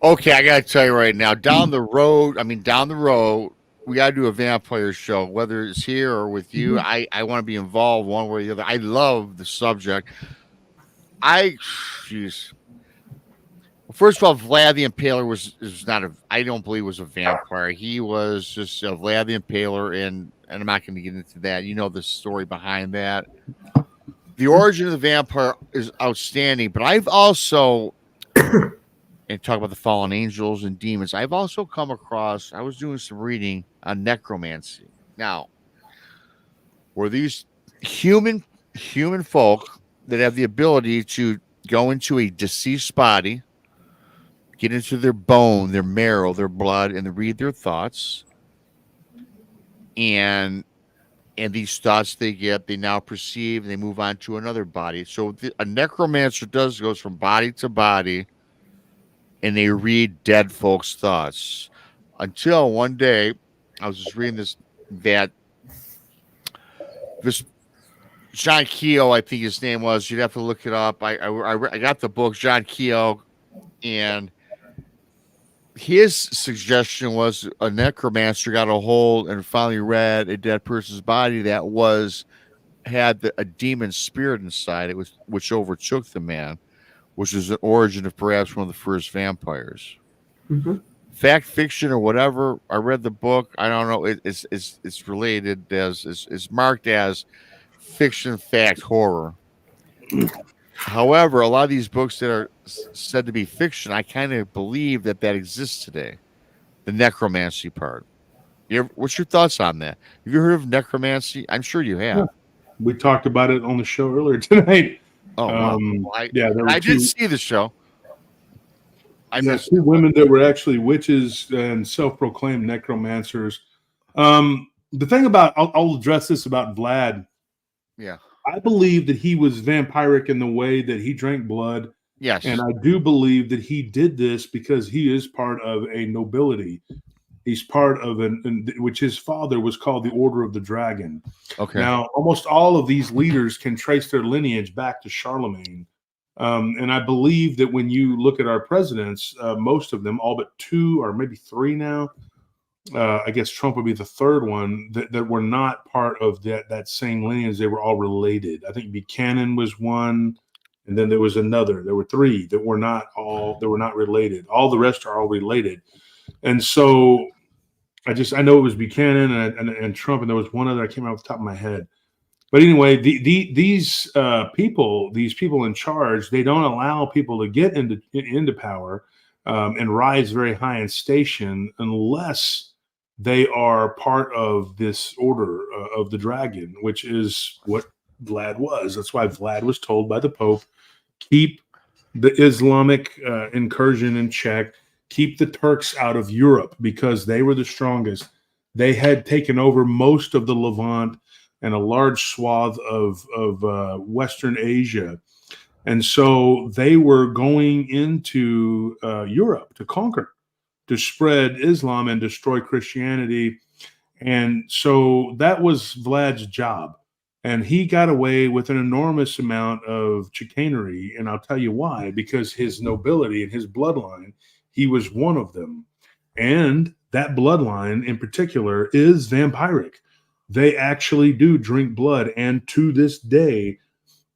gotta tell you right now, down the road, we gotta do a vampire show, whether it's here or with you. Mm-hmm. I want to be involved one way or the other. I love the subject. First of all, Vlad the Impaler is not I don't believe was a vampire. He was just Vlad the Impaler, and I'm not going to get into that. You know the story behind that. The origin of the vampire is outstanding, but I've also, and talk about the fallen angels and demons, I've also come across, I was doing some reading on necromancy. Now, were these human folk that have the ability to go into a deceased body, get into their bone, their marrow, their blood, and read their thoughts. And these thoughts they now perceive, and they move on to another body. So a necromancer goes from body to body, and they read dead folks' thoughts. Until one day, I was just reading this John Keogh, I think his name was. You'd have to look it up. I got the book, John Keogh, and his suggestion was a necromancer got a hold and finally read a dead person's body that had a demon spirit inside it, which overtook the man, which is the origin of perhaps one of the first vampires. Mm-hmm. Fact, fiction, or whatever. I read the book. I don't know. It's related it's marked as fiction, fact, horror. However, a lot of these books that are said to be fiction, I kind of believe that exists today. The necromancy part. What's your thoughts on that? Have you heard of necromancy? I'm sure you have. Yeah. We talked about it on the show earlier tonight. Oh, wow. I did see the show. Two women that were actually witches and self-proclaimed necromancers. The thing about, I'll address this about Vlad. Yeah. I believe that he was vampiric in the way that he drank blood. Yes. And I do believe that he did this because he is part of a nobility. He's part of which his father was called the Order of the Dragon. Okay. Now, almost all of these leaders can trace their lineage back to Charlemagne. And I believe that when you look at our presidents, most of them, all but 2 or maybe 3 now, I guess Trump would be the third one that were not part of that same lineage. They were all related. I think Buchanan was one, and then there was another. There were 3 that were not related. All the rest are all related. And so I know it was Buchanan and Trump, and there was one other I came out off the top of my head. But anyway, these people in charge, they don't allow people to get into power and rise very high in station unless they are part of this order of the dragon, which is what Vlad was. That's why Vlad was told by the Pope, keep the Islamic incursion in check, keep the Turks out of Europe because they were the strongest. They had taken over most of the Levant and a large swath of Western Asia. And so they were going into Europe to conquer, to spread Islam and destroy Christianity. And so that was Vlad's job. And he got away with an enormous amount of chicanery. And I'll tell you why, because his nobility and his bloodline, he was one of them. And that bloodline in particular is vampiric. They actually do drink blood. And to this day,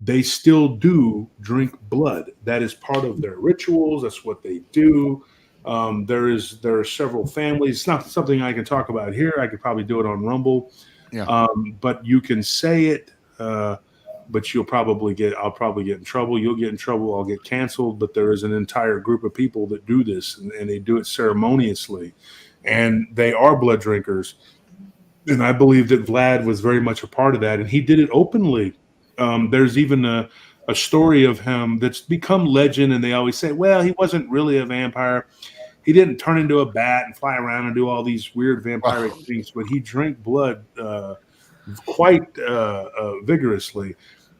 they still do drink blood. That is part of their rituals. That's what they do. There are several families. It's not something I can talk about here. I could probably do it on Rumble. Yeah. But you can say it, but I'll probably get in trouble. You'll get in trouble. I'll get canceled. But there is an entire group of people that do this, and they do it ceremoniously, and they are blood drinkers. And I believe that Vlad was very much a part of that, and he did it openly. There's even a story of him that's become legend, and they always say, well, he wasn't really a vampire. He didn't turn into a bat and fly around and do all these weird vampiric things, but he drank blood quite vigorously.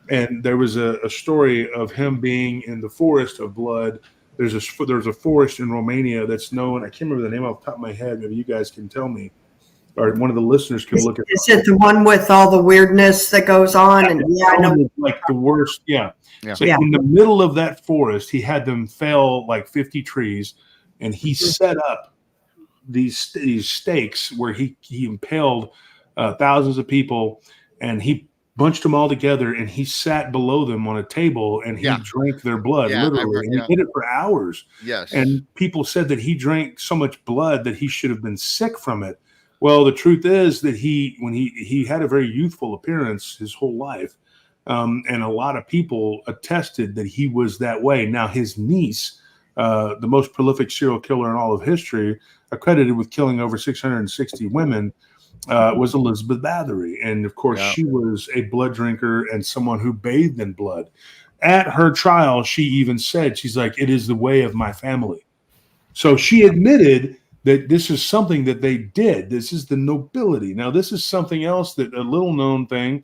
And there was a story of him being in the forest of blood. There's a forest in Romania that's known. I can't remember the name off the top of my head. Maybe you guys can tell me, or one of the listeners can look at it. Is it the one with all the weirdness that goes on? And I know, like the worst. Yeah. So in the middle of that forest, he had them fell like 50 trees, and he set up these stakes where he impaled thousands of people, and he bunched them all together, and he sat below them on a table, and he drank their blood, literally. And he did it for hours. Yes. And people said that he drank so much blood that he should have been sick from it. Well, the truth is that when he had a very youthful appearance his whole life, and a lot of people attested that he was that way. Now, his niece, the most prolific serial killer in all of history, accredited with killing over 660 women, was Elizabeth Bathory. And of course, she was a blood drinker and someone who bathed in blood. At her trial, she even said, she's like, "It is the way of my family." So she admitted that this is something that they did. This is the nobility. Now, this is something else that a little known thing.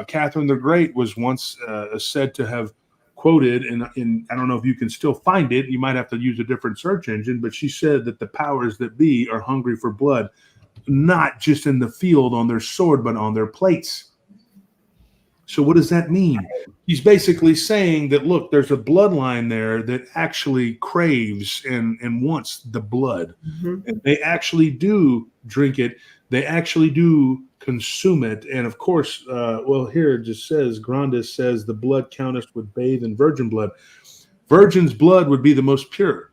Catherine the Great was once said to have quoted, and I don't know if you can still find it. You might have to use a different search engine, but she said that the powers that be are hungry for blood, not just in the field on their sword, but on their plates. So what does that mean? He's basically saying that, look, there's a bloodline there that actually craves and wants the blood. And they actually do drink it. They actually do consume it. And of course, well, here it just says, Grandis says the blood countess would bathe in virgin blood. Virgin's blood would be the most pure.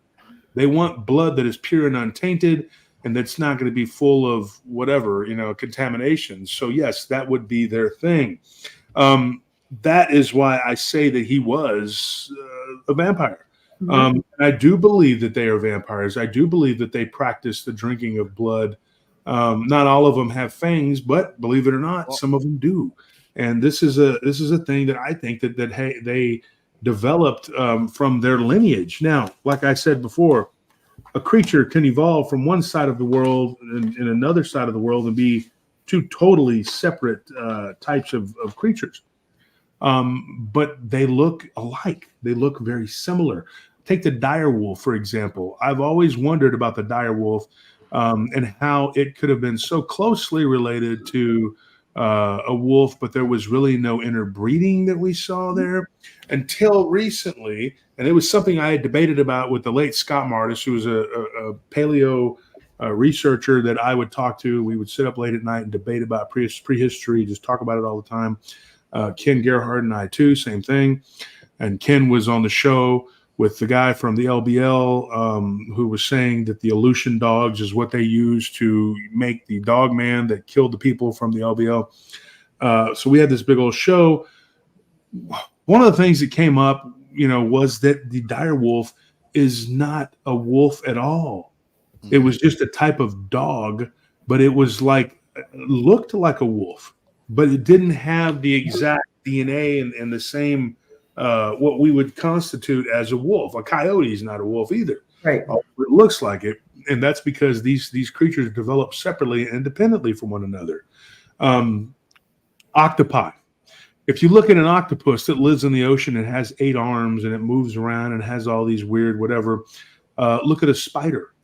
They want blood that is pure and untainted, and that's not going to be full of whatever, contamination. So yes, that would be their thing. That is why I say that he was a vampire. I do believe that they are vampires. I do believe that they practice the drinking of blood. Not all of them have fangs, but believe it or not, some of them do. And this is a thing that I think that they developed from their lineage. Now, like I said before, a creature can evolve from one side of the world and another side of the world and be two totally separate types of creatures. But they look alike. They look very similar. Take the dire wolf, for example. I've always wondered about the dire wolf and how it could have been so closely related to a wolf, but there was really no interbreeding that we saw there until recently. And it was something I had debated about with the late Scott Martis, who was a paleo researcher that I would talk to. We would sit up late at night and debate about prehistory, just talk about it all the time. Ken Gerhardt and I too, same thing. And Ken was on the show with the guy from the LBL who was saying that the Aleutian dogs is what they used to make the dog man that killed the people from the LBL. So we had this big old show. One of the things that came up, was that the dire wolf is not a wolf at all. It was just a type of dog, but it was looked like a wolf, but it didn't have the exact DNA and the same what we would constitute as a wolf. A coyote is not a wolf either. Right. It looks like it, and that's because these creatures develop separately and independently from one another. Octopi. If you look at an octopus that lives in the ocean and has 8 arms and it moves around and has all these weird whatever, look at a spider.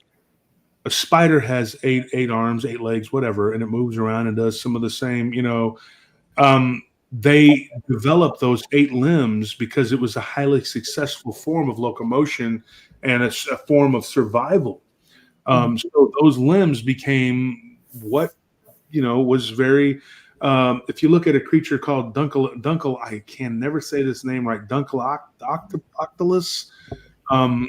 A spider has 8 arms, 8 legs, whatever, and it moves around and does some of the same, they developed those 8 limbs because it was a highly successful form of locomotion and a form of survival. So those limbs became what, was very, if you look at a creature called Dunkel, I can never say this name right, Dunkeloctolus.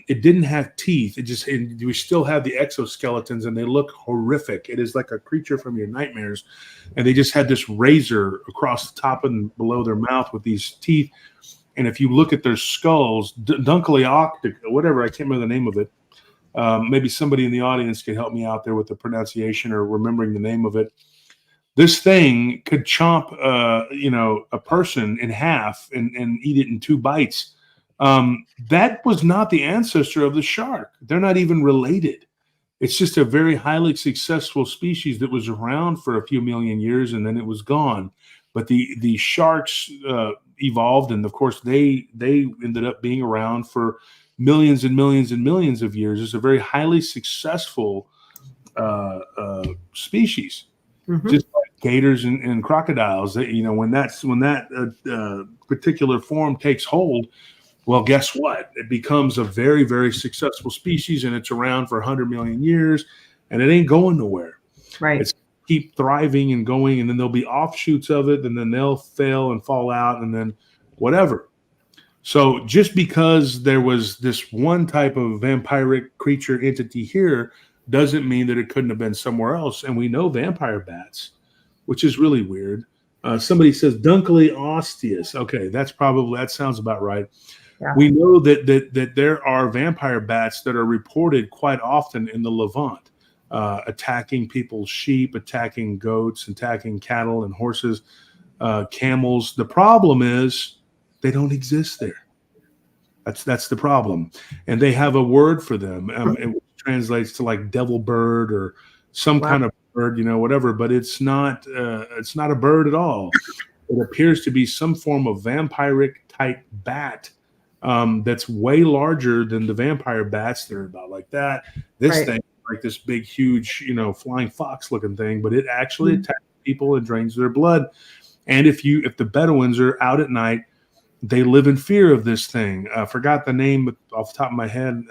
It didn't have teeth. We still have the exoskeletons, and they look horrific. It is like a creature from your nightmares, and they just had this razor across the top and below their mouth with these teeth. And if you look at their skulls, Dunkeloctolus, whatever, I can't remember the name of it. Maybe somebody in the audience could help me out there with the pronunciation or remembering the name of it. This thing could chomp, a person in half and eat it in 2 bites. That was not the ancestor of the shark. They're not even related. It's just a very highly successful species that was around for a few million years and then it was gone. But the sharks evolved, and of course they ended up being around for millions and millions and millions of years. It's a very highly successful species, just like gators and crocodiles. When that particular form takes hold, well, guess what? It becomes a very, very successful species, and it's around for 100 million years, and it ain't going nowhere. Right. It's keep thriving and going, and then there'll be offshoots of it, and then they'll fail and fall out, and then whatever. So just because there was this one type of vampiric creature entity here doesn't mean that it couldn't have been somewhere else. And we know vampire bats, which is really weird. Somebody says Dunkley osteus. Okay, that sounds about right. Yeah. We know that there are vampire bats that are reported quite often in the Levant, attacking people's sheep, attacking goats, attacking cattle and horses, camels. The problem is they don't exist there. That's the problem. And they have a word for them. It translates to like devil bird or some kind of bird, whatever, but it's not a bird at all. It appears to be some form of vampiric type bat that's way larger than the vampire bats. They're about like that. This thing, like this big, huge, flying fox looking thing, but it actually attacks people and drains their blood. And if the Bedouins are out at night, they live in fear of this thing. I forgot the name off the top of my head.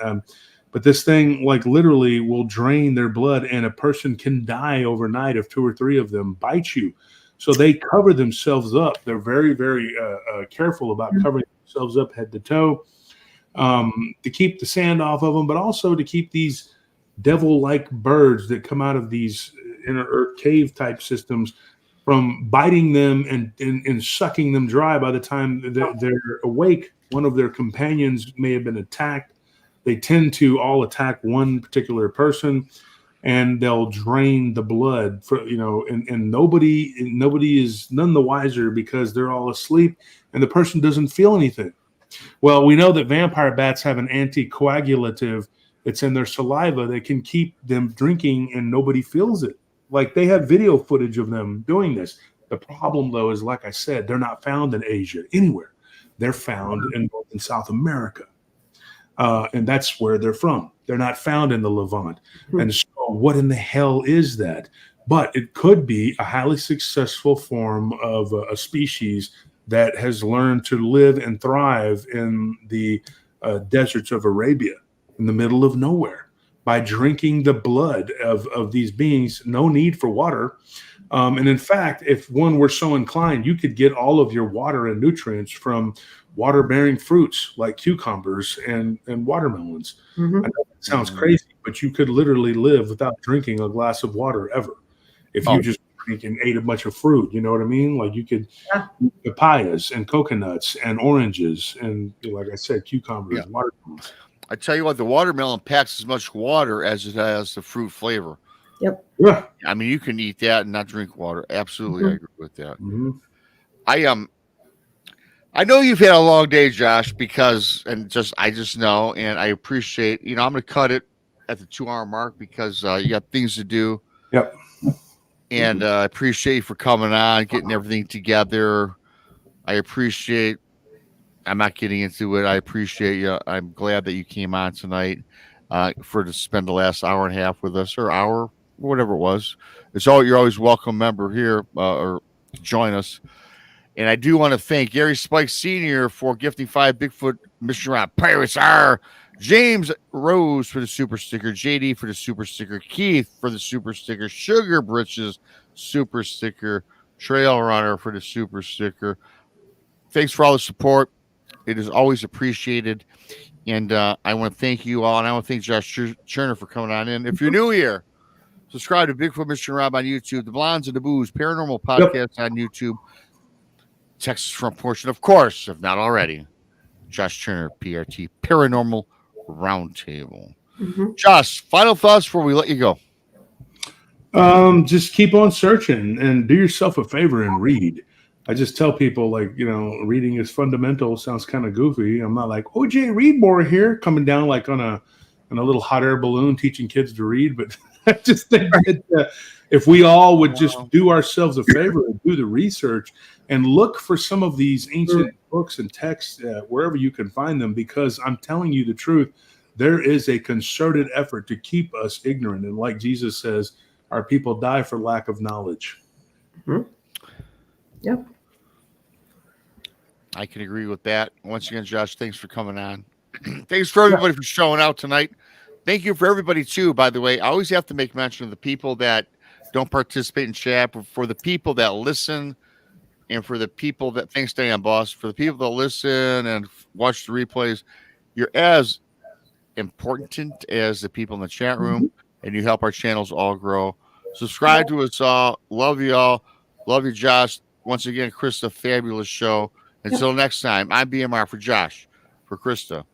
But this thing, like, literally will drain their blood, and a person can die overnight if 2 or 3 of them bite you. So they cover themselves up. They're very, very careful about covering themselves up head to toe to keep the sand off of them, but also to keep these devil-like birds that come out of these inner earth cave type systems from biting them and sucking them dry. By the time they're awake, one of their companions may have been attacked. They tend to all attack one particular person, and they'll drain the blood and nobody is none the wiser because they're all asleep and the person doesn't feel anything. Well, we know that vampire bats have an anticoagulative. It's in their saliva that can keep them drinking and nobody feels it. Like, they have video footage of them doing this. The problem, though, is, like I said, they're not found in Asia anywhere. They're found in North and South America. And that's where they're from. They're not found in the Levant. And so what in the hell is that? But it could be a highly successful form of a species that has learned to live and thrive in the deserts of Arabia, in the middle of nowhere, by drinking the blood of these beings. No need for water. And in fact, if one were so inclined, you could get all of your water and nutrients from water-bearing fruits like cucumbers and watermelons. I know that sounds crazy, but you could literally live without drinking a glass of water ever if you just drink and ate a bunch of fruit. You know what I mean? Like, you could eat papayas and coconuts and oranges and, like I said, cucumbers and watermelons. I tell you what, the watermelon packs as much water as it has the fruit flavor. Yep. Yeah. I mean, you can eat that and not drink water. Absolutely, I agree with that. I know you've had a long day, Josh, I just know, and I appreciate. I'm going to cut it at the 2-hour mark because you got things to do. Yep. And I appreciate you for coming on, getting everything together. I appreciate. I'm not getting into it. I appreciate you. I'm glad that you came on tonight to spend the last hour and a half with us, or hour, whatever it was. You're always welcome member here or to join us. And I do want to thank Gary Spike Sr. for gifting 5 Bigfoot Mission Rock Pirates R. James Rose for the super sticker, JD for the super sticker, Keith for the super sticker, Sugar Britches super sticker, Trail Runner for the super sticker. Thanks for all the support. It is always appreciated. And I want to thank you all. And I want to thank Josh Cherner for coming on in. If you're new here, subscribe to Bigfoot Mission Rob on YouTube, the Blondes and the Booze Paranormal Podcast on YouTube, Texas Front Portion, of course, if not already, Josh Cherner, PRT, Paranormal Roundtable. Josh, final thoughts before we let you go. Just keep on searching and do yourself a favor and read. I just tell people, like, reading is fundamental. Sounds kind of goofy. I'm not like OJ read more here, coming down like on a little hot air balloon teaching kids to read. But I just think that if we all would just do ourselves a favor and do the research and look for some of these ancient books and texts wherever you can find them, because I'm telling you the truth, there is a concerted effort to keep us ignorant. And like Jesus says, our people die for lack of knowledge. Mm-hmm. Yep. I can agree with that. Once again, Josh, thanks for coming on. Thanks for everybody for showing out tonight. Thank you for everybody, too, by the way. I always have to make mention of the people that don't participate in chat, but for the people that listen and for the people that, thanks, Dan Boss, for the people that listen and watch the replays, you're as important as the people in the chat room, and you help our channels all grow. Subscribe to us all. Love you all. Love you, Josh. Once again, Krista, fabulous show. Until next time, I'm BMR for Josh, for Krista.